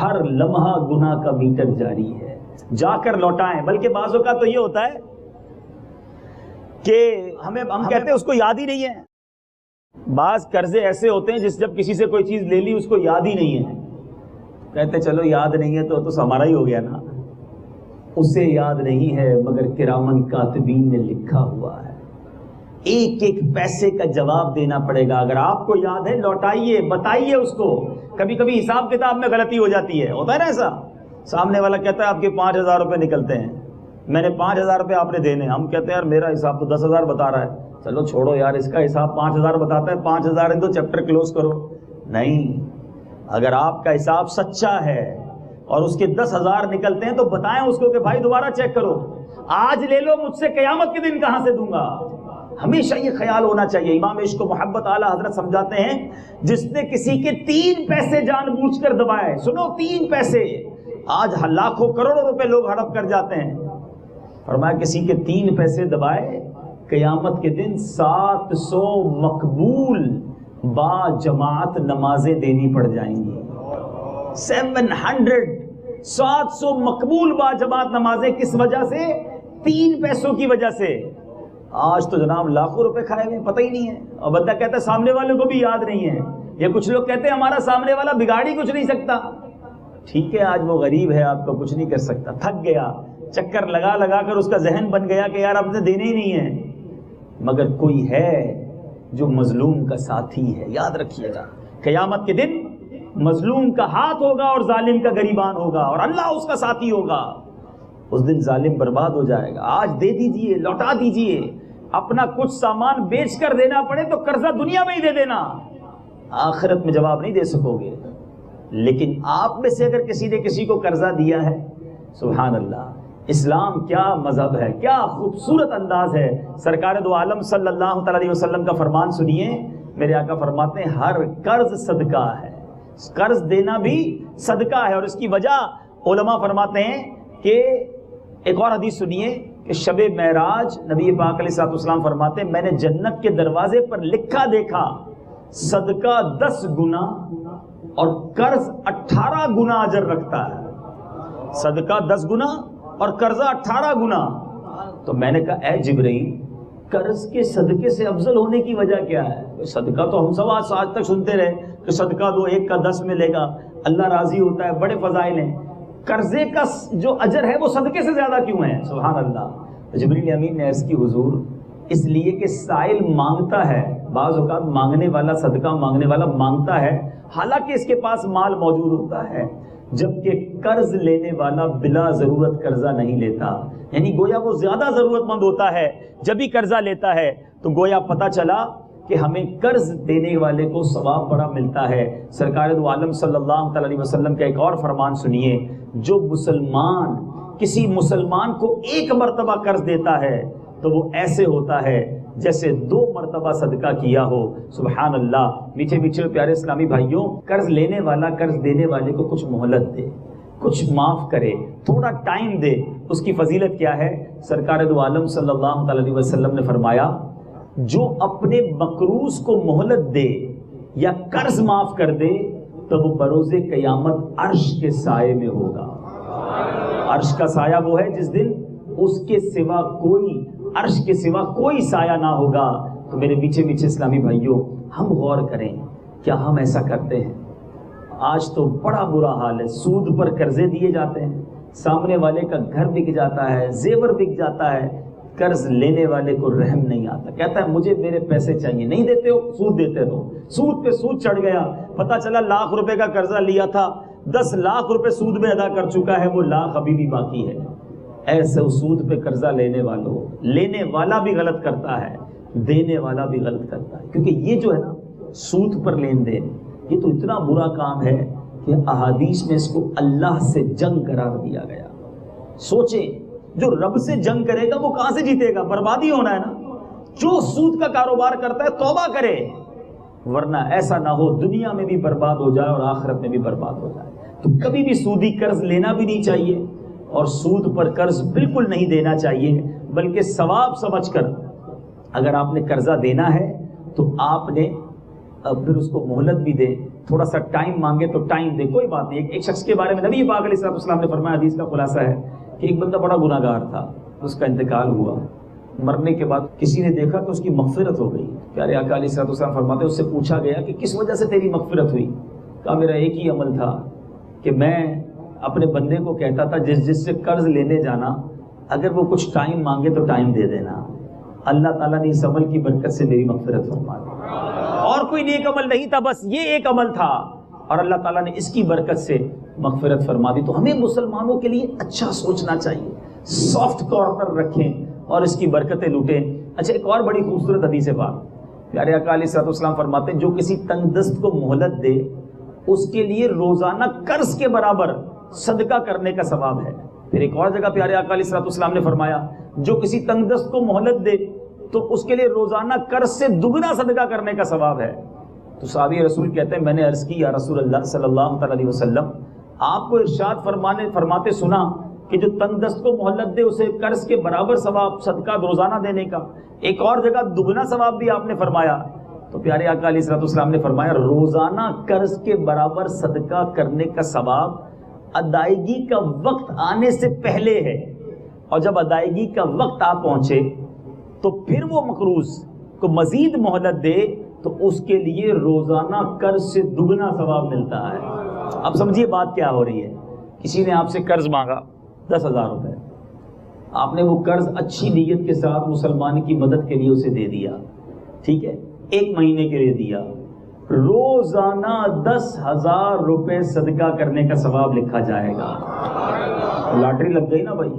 ہر لمحہ گناہ کا میٹر جاری ہے، جا کر لوٹائیں۔ بلکہ بعض اوقات تو یہ ہوتا ہے کہ ہم کہتے ہیں اس کو یاد ہی نہیں ہے۔ بعض قرضے ایسے ہوتے ہیں جب کسی سے کوئی چیز لے لی اس کو یاد ہی نہیں ہے، کہتے چلو یاد نہیں ہے تو ہمارا ہی ہو گیا نا، اسے یاد نہیں ہے مگر کرامن کاتبین نے لکھا ہوا ہے، ایک ایک پیسے کا جواب دینا پڑے گا۔ اگر آپ کو یاد ہے لوٹائیے، بتائیے اس کو۔ کبھی کبھی حساب کتاب میں غلطی ہو جاتی ہے، ہوتا ہے نا ایسا، سامنے والا کہتا ہے آپ کے 5,000 روپے نکلتے ہیں، میں نے 5,000 روپے آپ نے دینے، ہم کہتے ہیں یار میرا حساب تو 10,000 بتا رہا ہے، چلو چھوڑو یار اس کا حساب 5,000 بتاتا ہے، 5,000 تو چیپٹر کلوز کرو۔ نہیں، اگر آپ کا حساب سچا ہے اور اس کے 10,000 نکلتے ہیں تو بتائیں اس کو کہ بھائی دوبارہ چیک کرو، آج لے لو مجھ سے قیامت کے دن کہاں سے دوں گا۔ ہمیشہ یہ خیال ہونا چاہیے۔ امام عشق و محبت اعلیٰ حضرت سمجھاتے ہیں جس نے کسی کے 3 پیسے جان بوجھ کر دبائے، سنو 3 پیسے، آج لاکھوں کروڑوں روپے لوگ ہڑپ کر جاتے ہیں، فرمایا کسی کے 3 پیسے دبائے، قیامت کے دن 700 مقبول با جماعت نمازیں دینی پڑ جائیں گی۔ 700 مقبول با جماعت نمازیں، کس وجہ سے؟ 3 پیسوں کی وجہ سے۔ آج تو جناب لاکھوں روپے کھائے ہوئے پتہ ہی نہیں ہے، اور بندہ کہتا ہے سامنے والے کو بھی یاد نہیں ہے، یا کچھ لوگ کہتے ہیں ہمارا سامنے والا بگاڑ ہی کچھ نہیں سکتا۔ ٹھیک ہے آج وہ غریب ہے، آپ کو کچھ نہیں کر سکتا، تھک گیا، چکر لگا لگا کر اس کا ذہن بن گیا کہ یار اب نے دینے ہی نہیں ہے، مگر کوئی ہے جو مظلوم کا ساتھی ہے۔ یاد رکھیے گا قیامت کے دن مظلوم کا ہاتھ ہوگا اور ظالم کا گریبان ہوگا، اور اللہ اس کا ساتھی ہوگا۔ اس دن ظالم برباد ہو جائے گا۔ آج دے دیجئے، لوٹا دیجئے، اپنا کچھ سامان بیچ کر دینا پڑے تو قرضہ دنیا میں ہی دے دینا، آخرت میں جواب نہیں دے سکو گے۔ لیکن آپ میں سے اگر کسی نے کسی کو قرضہ دیا ہے، سبحان اللہ، اسلام کیا مذہب ہے، کیا خوبصورت انداز ہے۔ سرکار دو عالم صلی اللہ تعالی علیہ وسلم کا فرمان سنیے، میرے آقا فرماتے ہیں ہر قرض صدقہ ہے، قرض دینا بھی صدقہ ہے۔ اور اس کی وجہ علماء فرماتے ہیں کہ ایک اور حدیث سنیے کہ شب معراج نبی پاک علیہ الصلوۃ والسلام فرماتے ہیں میں نے جنت کے دروازے پر لکھا دیکھا صدقہ 10 گنا اور قرض 18 گنا اجر رکھتا ہے۔ صدقہ 10 گنا اور قرضہ 18 گنا۔ تو میں نے کہا اے جبرائیل، قرض کے صدقے سے افضل ہونے کی وجہ کیا ہے؟ صدقہ تو ہم سب آج تک سنتے رہے کہ صدقہ دو 1 کا 10 ملے گا، اللہ راضی ہوتا ہے، بڑے فضائل ہیں۔ قرضے کا جو اجر ہے وہ صدقے سے زیادہ کیوں ہے؟ سبحان اللہ۔ جبریل امین نے عرض کی حضور اس لیے کہ سائل مانگتا ہے، بعض اوقات مانگنے والا، صدقہ مانگنے والا مانگتا ہے حالانکہ اس کے پاس مال موجود ہوتا ہے، جبکہ قرض لینے والا بلا ضرورت قرضہ نہیں لیتا. یعنی گویا وہ زیادہ ضرورت مند ہوتا ہے جب بھی قرضہ لیتا ہے. تو گویا پتہ چلا کہ ہمیں قرض دینے والے کو ثواب بڑا ملتا ہے. سرکار دو عالم صلی اللہ تعالی علیہ وسلم کا ایک اور فرمان سنیے, جو مسلمان کسی مسلمان کو ایک مرتبہ قرض دیتا ہے تو وہ ایسے ہوتا ہے جیسے 2 مرتبہ صدقہ کیا ہو. سبحان اللہ. میٹھے میٹھے پیارے اسلامی بھائیوں, قرض لینے والا قرض دینے والے کو کچھ مہلت دے, کچھ معاف کرے, تھوڑا ٹائم دے. اس کی فضیلت کیا ہے؟ سرکار دو عالم صلی اللہ تعالی علیہ وسلم نے فرمایا, جو اپنے مقروض کو مہلت دے یا قرض معاف کر دے تو وہ بروز قیامت عرش کے سائے میں ہوگا. عرش کا سایہ وہ ہے جس دن اس کے سوا کوئی, عرش کے سوا کوئی سایہ نہ ہوگا. تو میرے میٹھے میٹھے اسلامی بھائیوں, ہم غور کریں, کیا ہم ایسا کرتے ہیں؟ آج تو بڑا برا حال ہے. سود پر قرضے دیے جاتے ہیں, سامنے والے کا گھر بک جاتا ہے, زیور بک جاتا ہے, قرض لینے والے کو رحم نہیں آتا. کہتا ہے مجھے میرے پیسے چاہیے, نہیں دیتے ہو سود دیتے رہو. سود پہ سود چڑھ گیا, پتہ چلا لاکھ روپے کا قرضہ لیا تھا, 10 لاکھ روپے سود میں ادا کر چکا ہے, وہ لاکھ ابھی بھی باقی ہے. ایسے سود پہ قرضہ لینے والوں, لینے والا بھی غلط کرتا ہے, دینے والا بھی غلط کرتا ہے. کیونکہ یہ جو ہے نا سود پر لین دین, یہ تو اتنا برا کام ہے کہ احادیث میں اس کو اللہ سے جنگ قرار دیا گیا. سوچیں, جو رب سے جنگ کرے گا وہ کہاں سے جیتے گا؟ بربادی ہونا ہے نا. جو سود کا کاروبار کرتا ہے توبہ کرے, ورنہ ایسا نہ ہو دنیا میں بھی برباد ہو جائے اور آخرت میں بھی برباد ہو جائے. تو کبھی بھی سودی قرض لینا بھی نہیں چاہیے, اور سود پر قرض بالکل نہیں دینا چاہیے, بلکہ ثواب سمجھ کر اگر آپ نے قرضہ دینا ہے تو آپ نے پھر اس کو مہلت بھی دے, تھوڑا سا ٹائم مانگے تو ٹائم دے, کوئی بات نہیں. ایک شخص کے بارے میں نبی پاک علیہ السلام نے فرمایا, حدیث کا خلاصہ ہے کہ ایک بندہ بڑا گناہ گار تھا, اس کا انتقال ہوا. مرنے کے بعد کسی نے دیکھا کہ اس کی مغفرت ہو گئی. پیارے آقا علیہ السلام فرماتے ہیں, اس سے پوچھا گیا کہ کس وجہ سے تیری مغفرت ہوئی؟ کہا میرا ایک ہی عمل تھا کہ میں اپنے بندے کو کہتا تھا جس سے قرض لینے جانا, اگر وہ کچھ ٹائم مانگے تو ٹائم دے دینا. اللہ تعالیٰ نے اس عمل کی برکت سے میری مغفرت فرما دی. اور کوئی نیک عمل نہیں تھا, بس یہ ایک عمل تھا, اور اللہ تعالیٰ نے اس کی برکت سے مغفرت فرما دی. تو ہمیں مسلمانوں کے لیے اچھا سوچنا چاہیے, سافٹ کارنر رکھیں اور اس کی برکتیں لوٹیں. اچھا, ایک اور بڑی خوبصورت حدیث پاک, پیارے آقا علیہ السلام فرماتے ہیں, جو کسی تنگ دست کو مہلت دے اس کے لیے روزانہ قرض کے برابر صدقہ کرنے کا ثواب ہے. پھر ایک اور جگہ پیارے آقا علیہ السلام نے فرمایا, جو کسی تنگ دست کو مہلت دے تو اس کے لیے روزانہ قرض سے دگنا صدقہ کرنے کا ثواب ہے. تو صحابی رسول کہتے ہیں, میں نے عرض کی یا رسول اللہ صلی اللہ تعالی علیہ وسلم, آپ کو ارشاد فرماتے سنا کہ جو تنگ دست کو مہلت دے اسے قرض کے برابر ثواب صدقہ روزانہ دینے کا, ایک اور جگہ دگنا ثواب بھی آپ نے فرمایا. تو پیارے آقا علیہ السلام نے فرمایا, روزانہ قرض کے برابر صدقہ کرنے کا ثواب ادائیگی کا وقت آنے سے پہلے ہے, اور جب ادائیگی کا وقت آ پہنچے تو پھر وہ مقروض کو مزید مہلت دے تو اس کے لیے روزانہ قرض سے دگنا ثواب ملتا ہے. اب سمجھیے بات کیا ہو رہی ہے. کسی نے آپ سے قرض مانگا 10,000 روپے, آپ نے وہ قرض اچھی نیت کے ساتھ مسلمان کی مدد کے لیے اسے دے دیا, ٹھیک ہے, 1 مہینے کے لیے دیا. روزانہ 10,000 روپے صدقہ کرنے کا ثواب لکھا جائے گا. لاٹری لگ گئی نا بھائی,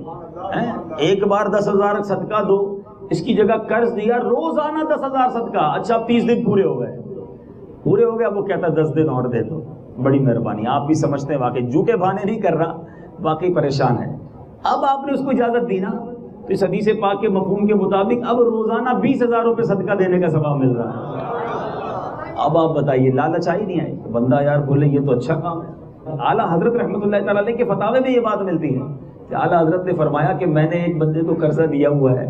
ایک بار 10,000 صدقہ دو, اس کی جگہ قرض دیا, روزانہ 10,000 صدقہ. اچھا 30 دن پورے ہو گئے, وہ کہتا ہے 10 دن اور دے دو, بڑی مہربانی. آپ بھی سمجھتے ہیں واقعی جھوٹے بہانے نہیں کر رہا, واقعی پریشان ہے. اب آپ نے اس کو اجازت دی نا, تو اس حدیث پاک کے مفہوم کے مطابق اب روزانہ 20,000 روپے صدقہ دینے کا ثواب مل رہا ہے. اب آپ بتائیے, لالچ آئی نہیں آئی؟ بندہ یار بولے یہ تو اچھا کام ہے. اعلیٰ حضرت رحمۃ اللہ تعالیٰ علیہ کے فتاوے میں یہ بات ملتی ہے کہ اعلیٰ حضرت نے فرمایا کہ میں نے ایک بندے کو قرضہ دیا ہوا ہے,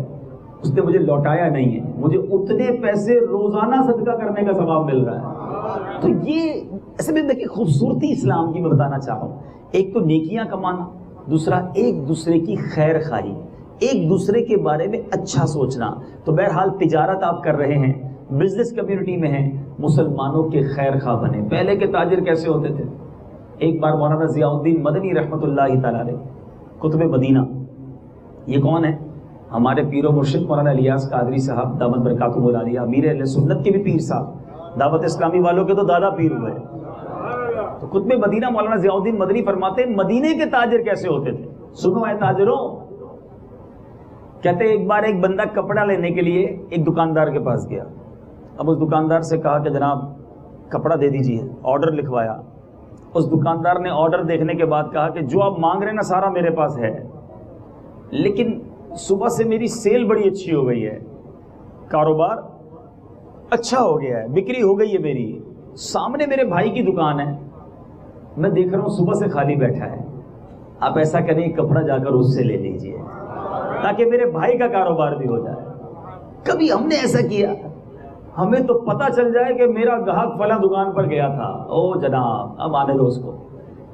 اس نے مجھے لوٹایا نہیں ہے, مجھے اتنے پیسے روزانہ صدقہ کرنے کا ثواب مل رہا ہے. تو یہ ایسے میں دیکھیں خوبصورتی اسلام کی میں بتانا چاہ رہا ہوں. ایک تو نیکیاں کمانا, دوسرا ایک دوسرے کی خیر خواہی, ایک دوسرے کے بارے میں اچھا سوچنا. تو بہرحال تجارت آپ کر رہے ہیں, بزنس کمیونٹی میں ہیں, مسلمانوں کے خیر خواہ بنے. پہلے کے تاجر کیسے ہوتے تھے؟ ایک بار مولانا ضیاء الدین مدنی رحمۃ اللہ تعالیٰ علیہ, کتب مدینہ, یہ کون ہے؟ ہمارے پیر و مرشد مولانا الیاس قادری صاحب دامت برکاتہ العالیہ, امیر اہل سنت کے بھی پیر صاحب, دعوت اسلامی والوں کے تو دادا پیر ہوئے. تو خطبہ مدینہ مولانا ضیاء الدین مدنی فرماتے ہیں مدینے کے تاجر کیسے ہوتے تھے. سنو اے تاجروں. کہتے ہیں ایک بار ایک بندہ کپڑا لینے کے لیے ایک دکاندار کے پاس گیا. اب اس دکاندار سے کہا کہ جناب کپڑا دے دیجیے. آرڈر لکھوایا. اس دکاندار نے آرڈر دیکھنے کے بعد کہا کہ جو آپ مانگ رہے ہیں نا سارا میرے پاس ہے, لیکن صبح سے میری سیل بڑی اچھی ہو گئی ہے, کاروبار اچھا ہو گیا ہے, بکری ہو گئی ہے میری. سامنے میرے بھائی کی دکان ہے, میں دیکھ رہا ہوں صبح سے خالی بیٹھا ہے. آپ ایسا کریں کپڑا جا کر اس سے لے لیجئے تاکہ میرے بھائی کا کاروبار بھی ہو جائے. کبھی ہم نے ایسا کیا؟ ہمیں تو پتہ چل جائے کہ میرا گاہک فلاں دکان پر گیا تھا, او جناب اب آنے دو اس کو.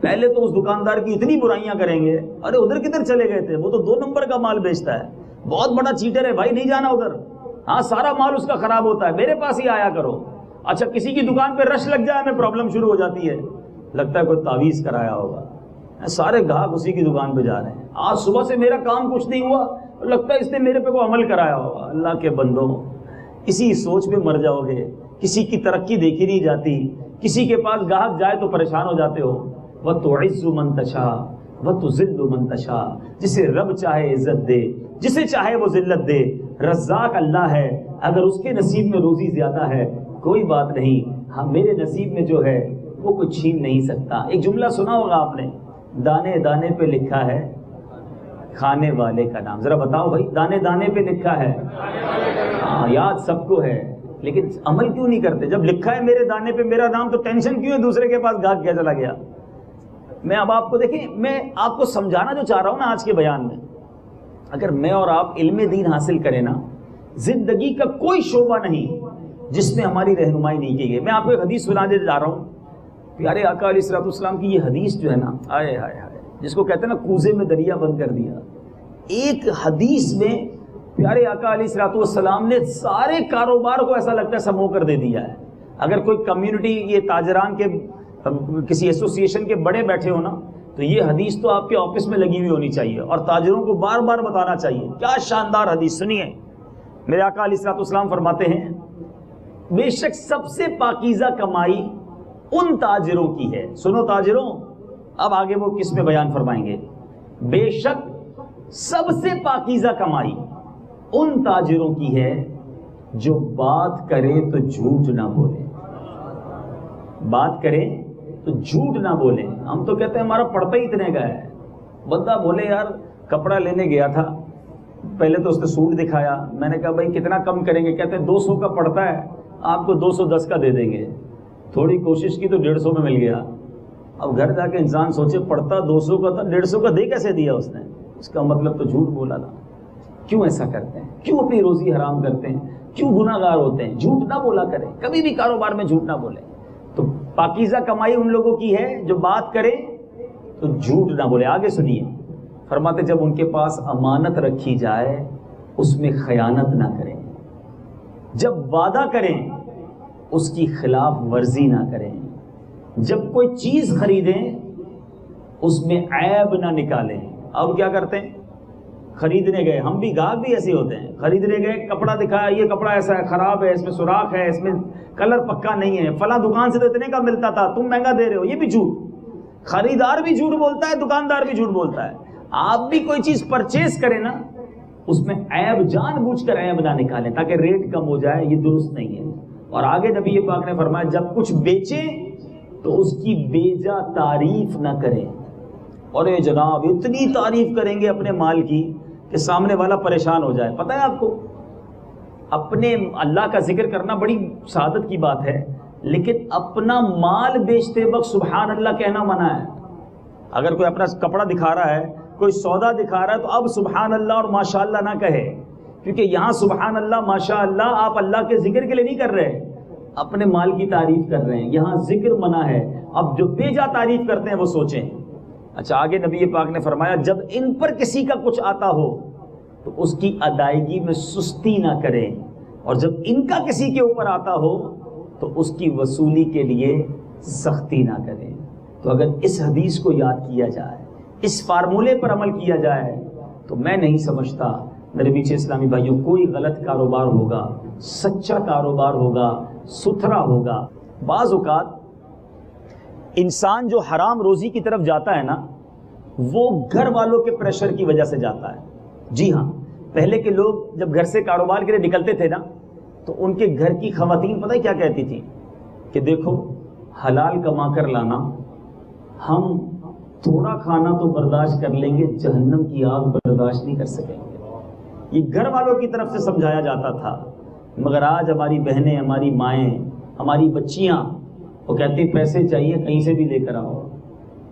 پہلے تو اس دکاندار کی اتنی برائیاں کریں گے, ارے ادھر کدھر چلے گئے تھے, وہ تو 2 نمبر کا مال بیچتا ہے, بہت بڑا چیٹر ہے بھائی, نہیں جانا ادھر. ہاں سارا مال اس کا خراب ہوتا ہے, میرے پاس ہی آیا کرو. اچھا کسی کی دکان پہ رش لگ جائے ہمیں پرابلم شروع ہو جاتی ہے, لگتا ہے کوئی تعویذ کرایا ہوگا. سارے گاہک اسی کی دکان پہ جا رہے ہیں. آج صبح سے میرا کام کچھ نہیں ہوا, لگتا ہے اس نے میرے پہ کوئی عمل کرایا ہوگا. اللہ کے بندوں, اسی سوچ میں مر جاؤ گے. کسی کی ترقی دیکھی نہیں جاتی, کسی کے پاس گاہک جائے تو پریشان ہو جاتے ہو. وَتُعِزُّ مَن تَشَاءُ وَتُذِلُّ مَن تَشَاءُ. جسے رب چاہے عزت دے, جسے چاہے وہ ذلت دے. رزاق اللہ ہے, اگر اس کے نصیب میں روزی زیادہ ہے کوئی بات نہیں, ہاں میرے نصیب میں جو ہے وہ کوئی چھین نہیں سکتا. ایک جملہ سنا ہوگا آپ نے, دانے دانے پہ لکھا ہے کھانے والے کا نام. ذرا بتاؤ بھائی, دانے دانے پہ لکھا ہے, ہاں یاد سب کو ہے, لیکن عمل کیوں نہیں کرتے؟ جب لکھا ہے میرے دانے پہ میرا نام تو ٹینشن کیوں ہے دوسرے کے پاس گاہک کیا چلا گیا. میں اب آپ کو دیکھیں, میں آپ کو سمجھانا جو چاہ رہا ہوں نا آج کے بیان میں, اگر میں اور آپ علم دین حاصل کریں نا, زندگی کا کوئی شعبہ نہیں جس میں ہماری رہنمائی نہیں کی گئی. میں آپ کو ایک حدیث سنانے جا رہا ہوں. پیارے آقا علیہ الصلوۃ والسلام کی یہ حدیث جو ہے نا, آئے ہائے ہائے, جس کو کہتے ہیں نا کوزے میں دریا بند کر دیا. ایک حدیث میں پیارے آقا علیہ الصلوۃ والسلام نے سارے کاروبار کو ایسا لگتا ہے سمو کر دے دیا ہے. اگر کوئی کمیونٹی, یہ تاجران کے کسی ایسوسیشن کے بڑے بیٹھے ہو نا, تو یہ حدیث تو آپ کے آفس میں لگی ہوئی ہونی چاہیے اور تاجروں کو بار بار بتانا چاہیے. کیا شاندار حدیث, سنیے. میرے آقا علیہ الصلوۃ والسلام فرماتے ہیں, بے شک سب سے پاکیزہ کمائی ان تاجروں کی ہے. سنو تاجروں, اب آگے وہ کس میں بیان فرمائیں گے. بے شک سب سے پاکیزہ کمائی ان تاجروں کی ہے جو بات کرے تو جھوٹ نہ بولے. بات کرے تو جھوٹ نہ بولے. ہم تو کہتے ہیں ہمارا پڑتا ہی اتنے کا ہے. بندہ بولے یار کپڑا لینے گیا تھا, پہلے تو اس نے سوٹ دکھایا, میں نے کہا بھائی کتنا کم کریں گے؟ کہتے ہیں 200 کا پڑتا ہے, آپ کو 210 کا دے دیں گے. تھوڑی کوشش کی تو 150 میں مل گیا. اب گھر جا کے انسان سوچے پڑتا 200 کا تھا, 150 کا دے کیسے دیا اس نے؟ اس کا مطلب تو جھوٹ بولا تھا. کیوں ایسا کرتے ہیں؟ کیوں اپنی روزی حرام کرتے ہیں؟ کیوں گناہ گار ہوتے ہیں؟ جھوٹ نہ بولا کریں, کبھی بھی کاروبار میں جھوٹ نہ بولیں. تو پاکیزہ کمائی ان لوگوں کی ہے جو بات کرے تو جھوٹ نہ بولے. آگے سنیے, فرماتے جب ان کے پاس امانت رکھی جائے اس میں خیانت نہ کریں. جب وعدہ کریں اس کی خلاف ورزی نہ کریں. جب کوئی چیز خریدیں اس میں عیب نہ نکالیں. اب کیا کرتے ہیں, خریدنے گئے, ہم بھی گاہک بھی ایسے ہوتے ہیں, خریدنے گئے, کپڑا دکھایا, یہ کپڑا ایسا ہے, خراب ہے, اس میں سوراخ ہے, اس میں کلر پکا نہیں ہے, فلاں دکان سے تو اتنے کا ملتا تھا, تم مہنگا دے رہے ہو. یہ بھی جھوٹ. خریدار بھی جھوٹ بولتا ہے, دکاندار بھی جھوٹ بولتا ہے. آپ بھی کوئی چیز پرچیز کریں نا, اس میں عیب جان بوجھ کر عیب نہ نکالیں تاکہ ریٹ کم ہو جائے. یہ درست نہیں ہے. اور آگے نبی پاک نے فرمایا جب کچھ بیچیں تو اس کی بیجا تعریف نہ کریں. اور اے جناب اتنی تعریف کریں گے اپنے مال کی کہ سامنے والا پریشان ہو جائے. پتہ ہے آپ کو, اپنے اللہ کا ذکر کرنا بڑی سعادت کی بات ہے, لیکن اپنا مال بیچتے وقت سبحان اللہ کہنا منع ہے. اگر کوئی اپنا کپڑا دکھا رہا ہے, کوئی سودا دکھا رہا ہے, تو اب سبحان اللہ اور ماشاء اللہ نہ کہے, کیونکہ یہاں سبحان اللہ ماشاء اللہ آپ اللہ کے ذکر کے لیے نہیں کر رہے, اپنے مال کی تعریف کر رہے ہیں. یہاں ذکر منع ہے. اب جو بیجا تعریف کرتے ہیں وہ سوچیں. اچھا آگے نبی پاک نے فرمایا جب ان پر کسی کا کچھ آتا ہو تو اس کی ادائیگی میں سستی نہ کریں, اور جب ان کا کسی کے اوپر آتا ہو تو اس کی وصولی کے لیے سختی نہ کریں. تو اگر اس حدیث کو یاد کیا جائے, اس فارمولے پر عمل کیا جائے, تو میں نہیں سمجھتا میرے پیچھے اسلامی بھائیوں کوئی غلط کاروبار ہوگا. سچا کاروبار ہوگا, ستھرا ہوگا. بعض اوقات انسان جو حرام روزی کی طرف جاتا ہے نا، وہ گھر والوں کے پریشر کی وجہ سے جاتا ہے. جی ہاں، پہلے کے لوگ جب گھر سے کاروبار کے لیے نکلتے تھے نا، تو ان کے گھر کی خواتین پتہ کیا کہتی تھیں کہ دیکھو حلال کما کر لانا، ہم تھوڑا کھانا تو برداشت کر لیں گے، جہنم کی آگ برداشت نہیں کر سکیں گے. یہ گھر والوں کی طرف سے سمجھایا جاتا تھا. مگر آج ہماری بہنیں، ہماری مائیں، ہماری بچیاں، وہ کہتی پیسے چاہیے کہیں سے بھی لے کر آؤ.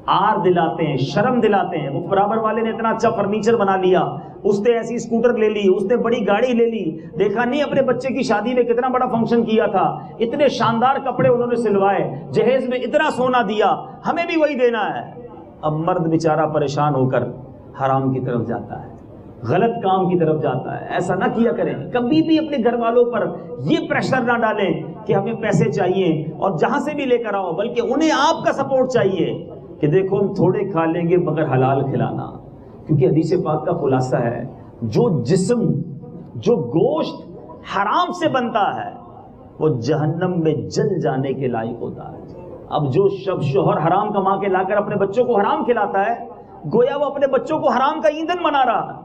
آر دلاتے ہیں، شرم دلاتے ہیں. وہ برابر والے نے اتنا اچھا فرنیچر بنا لیا، اس نے ایسی اسکوٹر لے لی، اس نے بڑی گاڑی لے لی، دیکھا نہیں اپنے بچے کی شادی میں کتنا بڑا فنکشن کیا تھا، اتنے شاندار کپڑے انہوں نے سلوائے، جہیز میں اتنا سونا دیا، ہمیں بھی وہی دینا ہے. اب مرد بیچارہ پریشان ہو کر حرام کی طرف جاتا ہے، غلط کام کی طرف جاتا ہے. ایسا نہ کیا کریں. کبھی بھی اپنے گھر والوں پر یہ پریشر نہ ڈالیں کہ ہمیں پیسے چاہیے اور جہاں سے بھی لے کر آؤ، بلکہ انہیں آپ کا سپورٹ چاہیے کہ دیکھو ہم تھوڑے کھا لیں گے مگر حلال کھلانا. کیونکہ حدیث پاک کا خلاصہ ہے، جو جسم، جو گوشت حرام سے بنتا ہے وہ جہنم میں جل جانے کے لائق ہوتا ہے. اب جو شوہر حرام کما کے لا کر اپنے بچوں کو حرام کھلاتا ہے، گویا وہ اپنے بچوں کو حرام کا ایندھن بنا رہا ہے.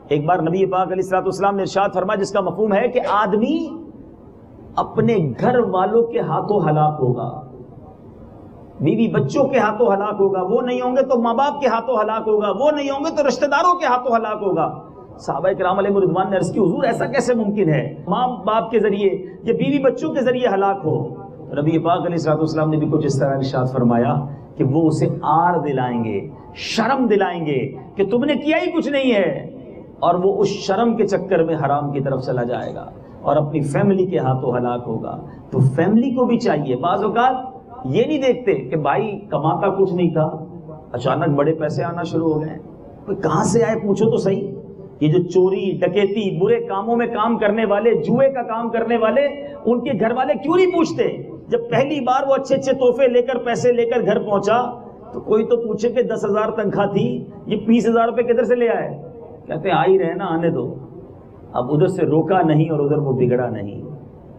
ایک بار نبی پاک علیہ الصلوۃ والسلام نے ارشاد فرمایا، جس کا مفہوم ہے کہ آدمی اپنے گھر والوں کے ہاتھوں ہلاک ہوگا، بیوی بچوں کے ہاتھوں ہلاک ہوگا، وہ نہیں ہوں گے تو ماں باپ کے ہاتھوں ہلاک ہوگا، وہ نہیں ہوں گے تو رشتہ داروں کے ہاتھوں ہلاک ہوگا. صحابہ کرام علیہ رضوان نے عرض کی، حضور ایسا کیسے ممکن ہے ماں باپ کے ذریعے یا بیوی بچوں کے ذریعے ہلاک ہو؟ نبی پاک علیہ الصلوۃ والسلام نے بھی کچھ اس طرح ارشاد فرمایا کہ وہ اسے آر دلائیں گے، شرم دلائیں گے کہ تم نے کیا ہی کچھ نہیں ہے، اور وہ اس شرم کے چکر میں حرام کی طرف چلا جائے گا اور اپنی فیملی کے ہاتھوں ہلاک ہوگا. تو فیملی کو بھی چاہیے، بعض اوقات یہ نہیں دیکھتے کہ بھائی کماتا کچھ نہیں تھا، اچانک بڑے پیسے آنا شروع ہو گئے، کوئی کہاں سے آئے پوچھو تو صحیح. یہ جو چوری ڈکیتی برے کاموں میں کام کرنے والے، جوئے کا کام کرنے والے، ان کے گھر والے کیوں نہیں پوچھتے؟ جب پہلی بار وہ اچھے اچھے تحفے لے کر، پیسے لے کر گھر پہنچا تو کوئی تو پوچھے کہ 10,000 تنخواہ تھی، یہ 20,000 روپے کدھر سے لے آئے؟ کہتے آ ہی رہے نا، آنے دو. اب ادھر سے روکا نہیں اور ادھر وہ بگڑا نہیں.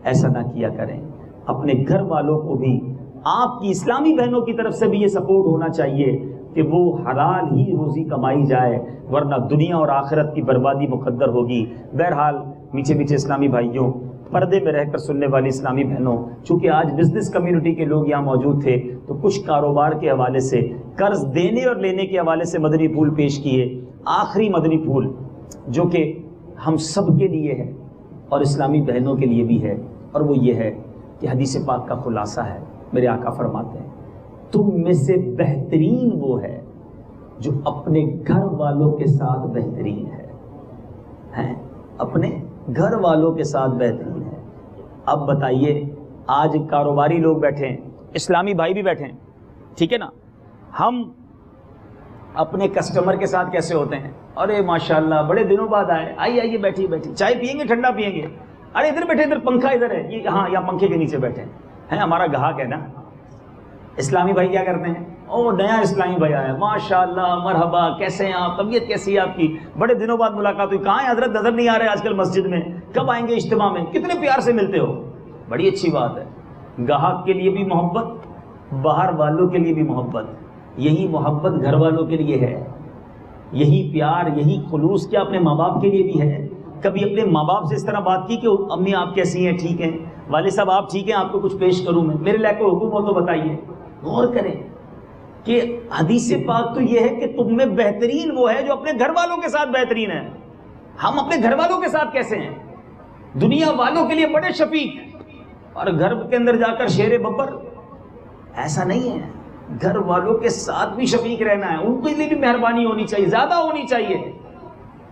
ایسا نہ کیا کریں. اپنے گھر والوں کو بھی، آپ کی اسلامی بہنوں کی طرف سے بھی یہ سپورٹ ہونا چاہیے کہ وہ حلال ہی روزی کمائی جائے، ورنہ دنیا اور آخرت کی بربادی مقدر ہوگی. بہرحال میٹھے میٹھے اسلامی بھائیوں، پردے میں رہ کر سننے والی اسلامی بہنوں، چونکہ آج بزنس کمیونٹی کے لوگ یہاں موجود تھے تو کچھ کاروبار کے حوالے سے، قرض دینے اور لینے کے حوالے سے مدنی پھول پیش کیے. آخری مدنی پھول جو کہ ہم سب کے لیے ہے اور اسلامی بہنوں کے لیے بھی ہے، اور وہ یہ ہے کہ حدیث پاک کا خلاصہ ہے. میرے آقا فرماتے ہیں، تم میں سے بہترین وہ ہے جو اپنے گھر والوں کے ساتھ بہترین ہے. اپنے گھر والوں کے ساتھ بہترین ہے. اب بتائیے، آج کاروباری لوگ بیٹھے ہیں، اسلامی بھائی بھی بیٹھے ہیں، ٹھیک ہے نا، ہم اپنے کسٹمر کے ساتھ کیسے ہوتے ہیں؟ ارے ماشاءاللہ بڑے دنوں بعد آئے، آئیے بیٹھیے بیٹھیے، چائے پیئیں گے ٹھنڈا پیئیں گے؟ ارے ادھر بیٹھے، ادھر پنکھا ادھر ہے، یہ ہاں یا پنکھے کے نیچے بیٹھے ہیں، ہمارا گاہک ہے نا. اسلامی بھائی کیا کرتے ہیں؟ او نیا اسلامی بھائی آیا، ماشاءاللہ مرحبا، کیسے ہیں آپ، طبیعت کیسی ہے آپ کی، بڑے دنوں بعد ملاقات ہوئی، کہاں ہیں حضرت، نظر نہیں آ رہے آج کل مسجد میں، کب آئیں گے اجتماع میں، کتنے پیار سے ملتے ہو. بڑی اچھی بات ہے. گاہک کے لیے بھی محبت، باہر والوں کے لیے بھی محبت. یہی محبت گھر والوں کے لیے ہے، یہی پیار، یہی خلوص کیا اپنے ماں باپ کے لیے بھی ہے. کبھی اپنے ماں باپ سے اس طرح بات کی کہ امی آپ کیسی ہیں، ٹھیک ہیں، والد صاحب آپ ٹھیک ہیں، آپ کو کچھ پیش کروں میں، میرے لائق کوئی حکم ہو تو بتائیے. غور کریں کہ حدیث پاک تو یہ ہے کہ تم میں بہترین وہ ہے جو اپنے گھر والوں کے ساتھ بہترین ہے. ہم اپنے گھر والوں کے ساتھ کیسے ہیں؟ دنیا والوں کے لیے بڑے شفیق اور گھر کے اندر جا کر شیر ببر. ایسا نہیں ہے، گھر والوں کے ساتھ بھی شفیق رہنا ہے، ان کے لیے بھی مہربانی ہونی چاہیے، زیادہ ہونی چاہیے.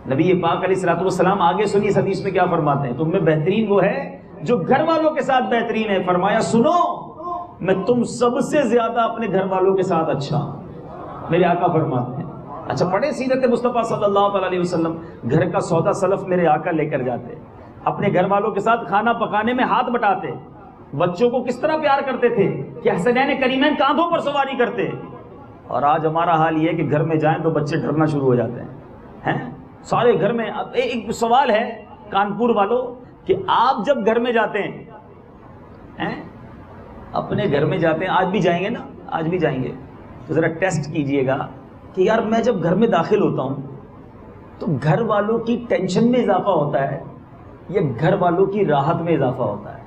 نبی پاک علیہ الصلوۃ والسلام آگے سنی اس حدیث میں کیا فرماتے ہیں؟ تم میں بہترین وہ ہے جو گھر والوں کے ساتھ بہترین ہے. فرمایا سنو، میں تم سب سے زیادہ اپنے گھر والوں کے ساتھ اچھا ہوں. میرے آقا فرماتے ہیں. اچھا پڑھے سیرت مصطفیٰ صلی اللہ تعالی علیہ وسلم. گھر کا سودا سلف میرے آقا لے کر جاتے، اپنے گھر والوں کے ساتھ کھانا پکانے میں ہاتھ بٹاتے، بچوں کو کس طرح پیار کرتے تھے کہ حسنین کریمین کاندھوں پر سواری کرتے. اور آج ہمارا حال یہ ہے کہ گھر میں جائیں تو بچے ڈرنا شروع ہو جاتے ہیں سارے گھر میں. اب ایک سوال ہے کانپور والوں کہ آپ جب گھر میں جاتے ہیں، اپنے گھر میں جاتے ہیں، آج بھی جائیں گے نا، آج بھی جائیں گے تو ذرا ٹیسٹ کیجئے گا کہ یار میں جب گھر میں داخل ہوتا ہوں تو گھر والوں کی ٹینشن میں اضافہ ہوتا ہے یا گھر والوں کی راحت میں اضافہ ہوتا ہے؟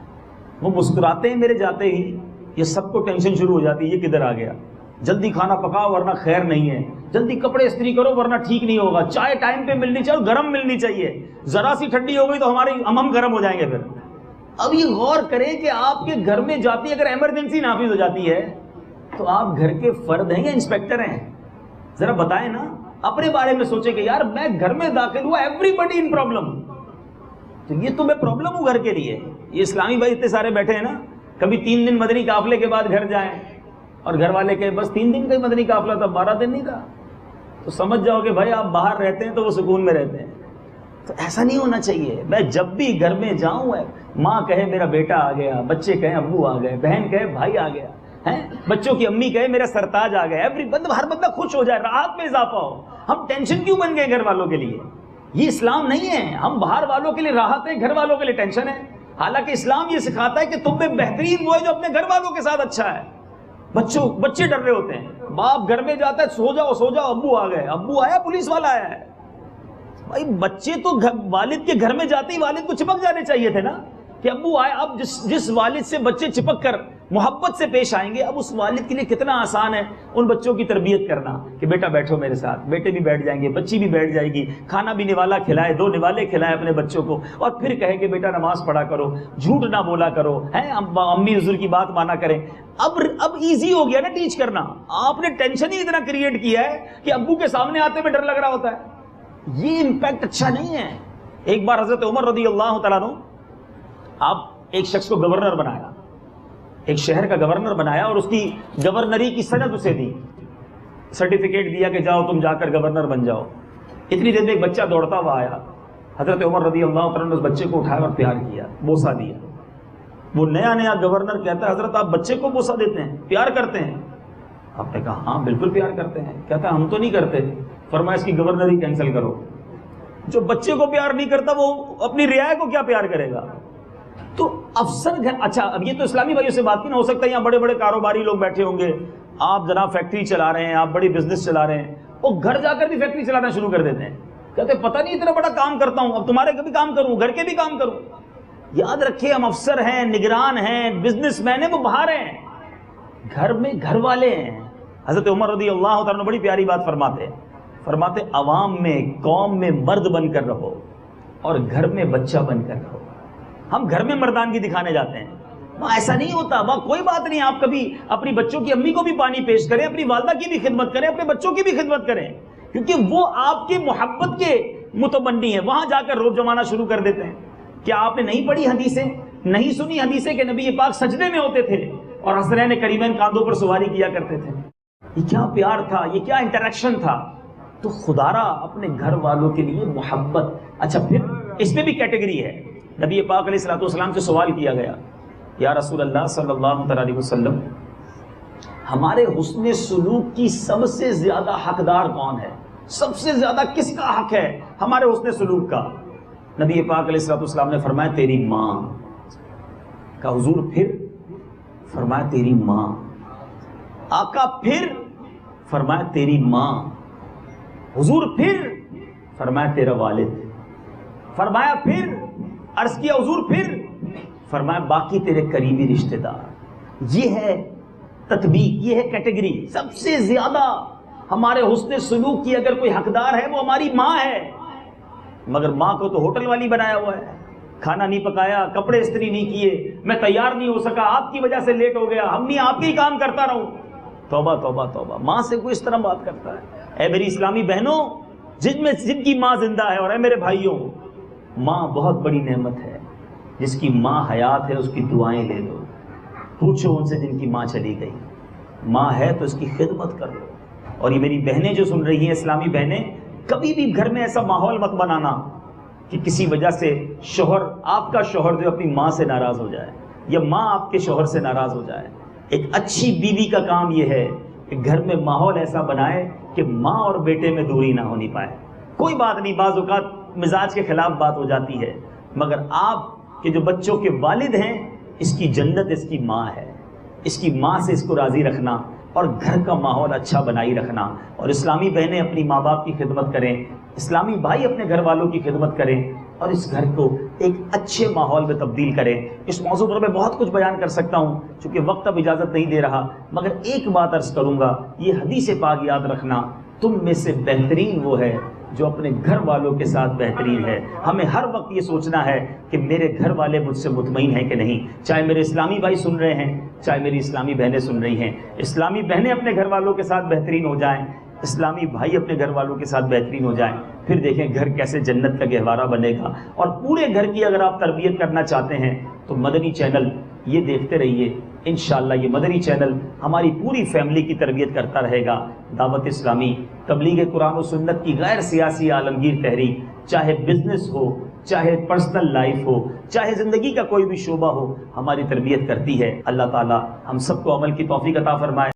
وہ مسکراتے ہیں میرے جاتے ہی یہ سب کو ٹینشن شروع ہو جاتی ہے یہ کدھر آ گیا، جلدی کھانا پکاؤ ورنہ خیر نہیں ہے، جلدی کپڑے استری کرو ورنہ ٹھیک نہیں ہوگا، چائے ٹائم پہ ملنی چاہیے، گرم ملنی چاہیے، ذرا سی ٹھنڈی ہو گئی تو ہم گرم ہو جائیں گے پھر۔ اب یہ غور کریں کہ آپ کے گھر میں جاتی اگر ایمرجنسی نافذ ہو جاتی ہے تو آپ گھر کے فرد ہیں یا انسپیکٹر ہیں؟ ذرا بتائیں نا، اپنے بارے میں سوچیں کہ یار میں گھر میں داخل ہوا، ایوری بڈی ان پرابلم، تو یہ تو میں پرابلم ہوں گھر کے لیے۔ یہ اسلامی بھائی اتنے سارے بیٹھے ہیں نا، کبھی 3 دن مدنی قافلے کے بعد گھر جائیں اور گھر والے کہ بس 3 دن کا ہی مدنی قافلہ تھا، 12 دن نہیں تھا، تو سمجھ جاؤ کہ بھائی آپ باہر رہتے ہیں تو وہ سکون میں رہتے ہیں۔ تو ایسا نہیں ہونا چاہیے۔ میں جب بھی گھر میں جاؤں ماں کہے میرا بیٹا آ گیا، بچے کہیں ابو آ گئے، بہن کہے بھائی آ گیا ہے، بچوں کی امی کہے میرا سرتاج آ گیا، ہر بندہ خوش ہو جائے، راحت میں اضافہ ہو۔ ہم ٹینشن کیوں بن گئے گھر والوں کے لیے؟ یہ اسلام نہیں ہے۔ ہم باہر والوں کے لیے راحت ہے، گھر والوں کے لیے ٹینشن ہے۔ حالانکہ اسلام یہ سکھاتا ہے کہ تم میں بہترین وہ ہے جو اپنے گھر والوں کے ساتھ اچھا ہے۔ بچے ڈر رہے ہوتے ہیں، باپ گھر میں جاتا ہے سو جاؤ ابو آ گئے، ابو آیا پولیس والا آیا ہے۔ بھائی بچے تو والد کے گھر میں جاتے ہی والد کو چپک جانے چاہیے تھے نا کہ ابو آئے۔ اب جس والد سے بچے چپک کر محبت سے پیش آئیں گے، اب اس والد کے لیے کتنا آسان ہے ان بچوں کی تربیت کرنا کہ بیٹا بیٹھو میرے ساتھ، بیٹے بھی بیٹھ جائیں گے، بچی بھی بیٹھ جائے گی، کھانا بھی نوالا کھلائے، 2 نوالے کھلائے اپنے بچوں کو، اور پھر کہے کہ بیٹا نماز پڑھا کرو، جھوٹ نہ بولا کرو، امی حضور کی بات مانا کریں۔ اب ایزی ہو گیا نا ٹیچ کرنا۔ آپ نے ٹینشن ہی اتنا کریٹ کیا ہے کہ ابو کے سامنے آتے میں ڈر لگ رہا ہوتا ہے۔ یہ امپیکٹ اچھا نہیں ہے۔ ایک بار حضرت عمر رضی اللہ تعالیٰ عنہ آپ ایک شخص کو گورنر بنایا، ایک شہر کا گورنر بنایا اور اس کی گورنری کی سند اسے دی، سرٹیفکیٹ دیا کہ جاؤ تم جا کر گورنر بن جاؤ۔ اتنی دیر میں ایک بچہ دوڑتا ہوا آیا، حضرت عمر رضی اللہ تعالیٰ نے اس بچے کو اٹھایا اور پیار کیا، بوسہ دیا۔ وہ نیا گورنر کہتا ہے حضرت آپ بچے کو بوسہ دیتے ہیں، پیار کرتے ہیں؟ آپ نے کہا ہاں بالکل پیار کرتے ہیں۔ کہتا ہے ہم تو نہیں کرتے۔ فرمایا اس کی گورنری کینسل کرو۔ جو بچے کو پیار نہیں کرتا وہ اپنی رعایا کو کیا پیار کرے گا؟ تو افسر اچھا اب یہ تو اسلامی بھائیوں سے بات کی نہ ہو سکتا ہے، یہاں بڑے بڑے کاروباری لوگ بیٹھے ہوں گے، آپ جناب فیکٹری چلا رہے ہیں، آپ بڑی بزنس چلا رہے ہیں، وہ گھر جا کر بھی فیکٹری چلانا شروع کر دیتے ہیں، کہتے ہیں پتہ نہیں اتنا بڑا کام کرتا ہوں، اب تمہارے کا بھی کام کروں، گھر کے بھی کام کروں۔ یاد رکھیں ہم افسر ہیں، نگران ہیں، بزنس مین ہیں، وہ باہر ہیں، گھر میں گھر والے ہیں۔ حضرت عمر رضی اللہ تعالیٰ نے بڑی پیاری بات فرماتے عوام میں قوم میں مرد بن کر رہو اور گھر میں بچہ بن کر رہو۔ ہم گھر میں مردانگی دکھانے جاتے ہیں، وہاں ایسا نہیں ہوتا، وہاں کوئی بات نہیں، آپ کبھی اپنی بچوں کی امی کو بھی پانی پیش کریں، اپنی والدہ کی بھی خدمت کریں، اپنے بچوں کی بھی خدمت کریں، کیونکہ وہ آپ کے محبت کے متمنی ہیں۔ وہاں جا کر روب جمانا شروع کر دیتے ہیں۔ کیا آپ نے نہیں پڑھی حدیثیں، نہیں سنی حدیثیں کہ نبی پاک سجدے میں ہوتے تھے اور حسنین کریمین کاندھوں پر سواری کیا کرتے تھے؟ یہ کیا پیار تھا، یہ کیا انٹریکشن تھا۔ تو خدا را اپنے گھر والوں کے لیے محبت۔ اچھا پھر اس میں بھی کیٹیگری ہے۔ نبی پاک علیہ الصلوۃ والسلام سے سوال کیا گیا، یا رسول اللہ صلی اللہ علیہ وسلم ہمارے حسن سلوک کی سب سے زیادہ حقدار کون ہے؟ سب سے زیادہ کس کا حق ہے ہمارے حسن سلوک کا؟ نبی پاک علیہ الصلوۃ والسلام نے فرمایا تیری ماں کا۔ حضور پھر؟ فرمایا تیری ماں۔ آقا پھر؟ فرمایا تیری ماں۔ حضور پھر؟ فرمایا تیرا والد۔ فرمایا پھر؟ عرض کیا حضور پھر؟ فرمایا باقی تیرے قریبی رشتہ دار۔ یہ ہے تطبیق، یہ ہے کیٹیگری۔ سب سے زیادہ ہمارے حسن سلوک کی اگر کوئی حقدار ہے وہ ہماری ماں ہے، مگر ماں کو تو ہوٹل والی بنایا ہوا ہے، کھانا نہیں پکایا، کپڑے استری نہیں کیے، میں تیار نہیں ہو سکا، آپ کی وجہ سے لیٹ ہو گیا، امی آپ کے ہی کام کرتا رہوں۔ توبہ توبہ توبہ، ماں سے کوئی اس طرح بات کرتا ہے؟ اے میری اسلامی بہنوں، جن کی ماں زندہ ہے، اور اے میرے بھائیوں، ماں بہت بڑی نعمت ہے۔ جس کی ماں حیات ہے اس کی دعائیں لے لو، پوچھو ان سے جن کی ماں چلی گئی، ماں ہے تو اس کی خدمت کر لو۔ اور یہ میری بہنیں جو سن رہی ہیں، اسلامی بہنیں، کبھی بھی گھر میں ایسا ماحول مت بنانا کہ کسی وجہ سے شوہر، آپ کا شوہر جو اپنی ماں سے ناراض ہو جائے یا ماں آپ کے شوہر سے ناراض ہو جائے۔ ایک اچھی بیوی کا کام یہ ہے کہ گھر میں ماحول ایسا بنائے کہ ماں اور بیٹے میں دوری نہ ہونی پائے۔ کوئی بات نہیں، بعض اوقات مزاج کے خلاف بات ہو جاتی ہے، مگر آپ کے جو بچوں کے والد ہیں، اس کی جنت اس کی ماں ہے، اس کی ماں سے اس کو راضی رکھنا، اور گھر کا ماحول اچھا بنائی رکھنا، اور اسلامی بہنیں اپنی ماں باپ کی خدمت کریں، اسلامی بھائی اپنے گھر والوں کی خدمت کریں، اور اس گھر کو ایک اچھے ماحول میں تبدیل کریں۔ اس موضوع پر میں بہت کچھ بیان کر سکتا ہوں، چونکہ وقت اب اجازت نہیں دے رہا، مگر ایک بات عرض کروں گا، یہ حدیث پاک یاد رکھنا، تم میں سے بہترین وہ ہے جو اپنے گھر والوں کے ساتھ بہترین ہے۔ ہمیں ہر وقت یہ سوچنا ہے کہ میرے گھر والے مجھ سے مطمئن ہیں کہ نہیں، چاہے میرے اسلامی بھائی سن رہے ہیں، چاہے میری اسلامی بہنیں سن رہی ہیں۔ اسلامی بہنیں اپنے گھر والوں کے ساتھ بہترین ہو جائیں، اسلامی بھائی اپنے گھر والوں کے ساتھ بہترین ہو جائیں، پھر دیکھیں گھر کیسے جنت کا گہوارہ بنے گا۔ اور پورے گھر کی اگر آپ تربیت کرنا چاہتے ہیں تو مدنی چینل یہ دیکھتے رہیے، انشاءاللہ یہ مدنی چینل ہماری پوری فیملی کی تربیت کرتا رہے گا۔ دعوت اسلامی، تبلیغ قرآن و سنت کی غیر سیاسی عالمگیر تحریک، چاہے بزنس ہو، چاہے پرسنل لائف ہو، چاہے زندگی کا کوئی بھی شعبہ ہو، ہماری تربیت کرتی ہے۔ اللہ تعالی ہم سب کو عمل کی توفیق عطا فرمائے۔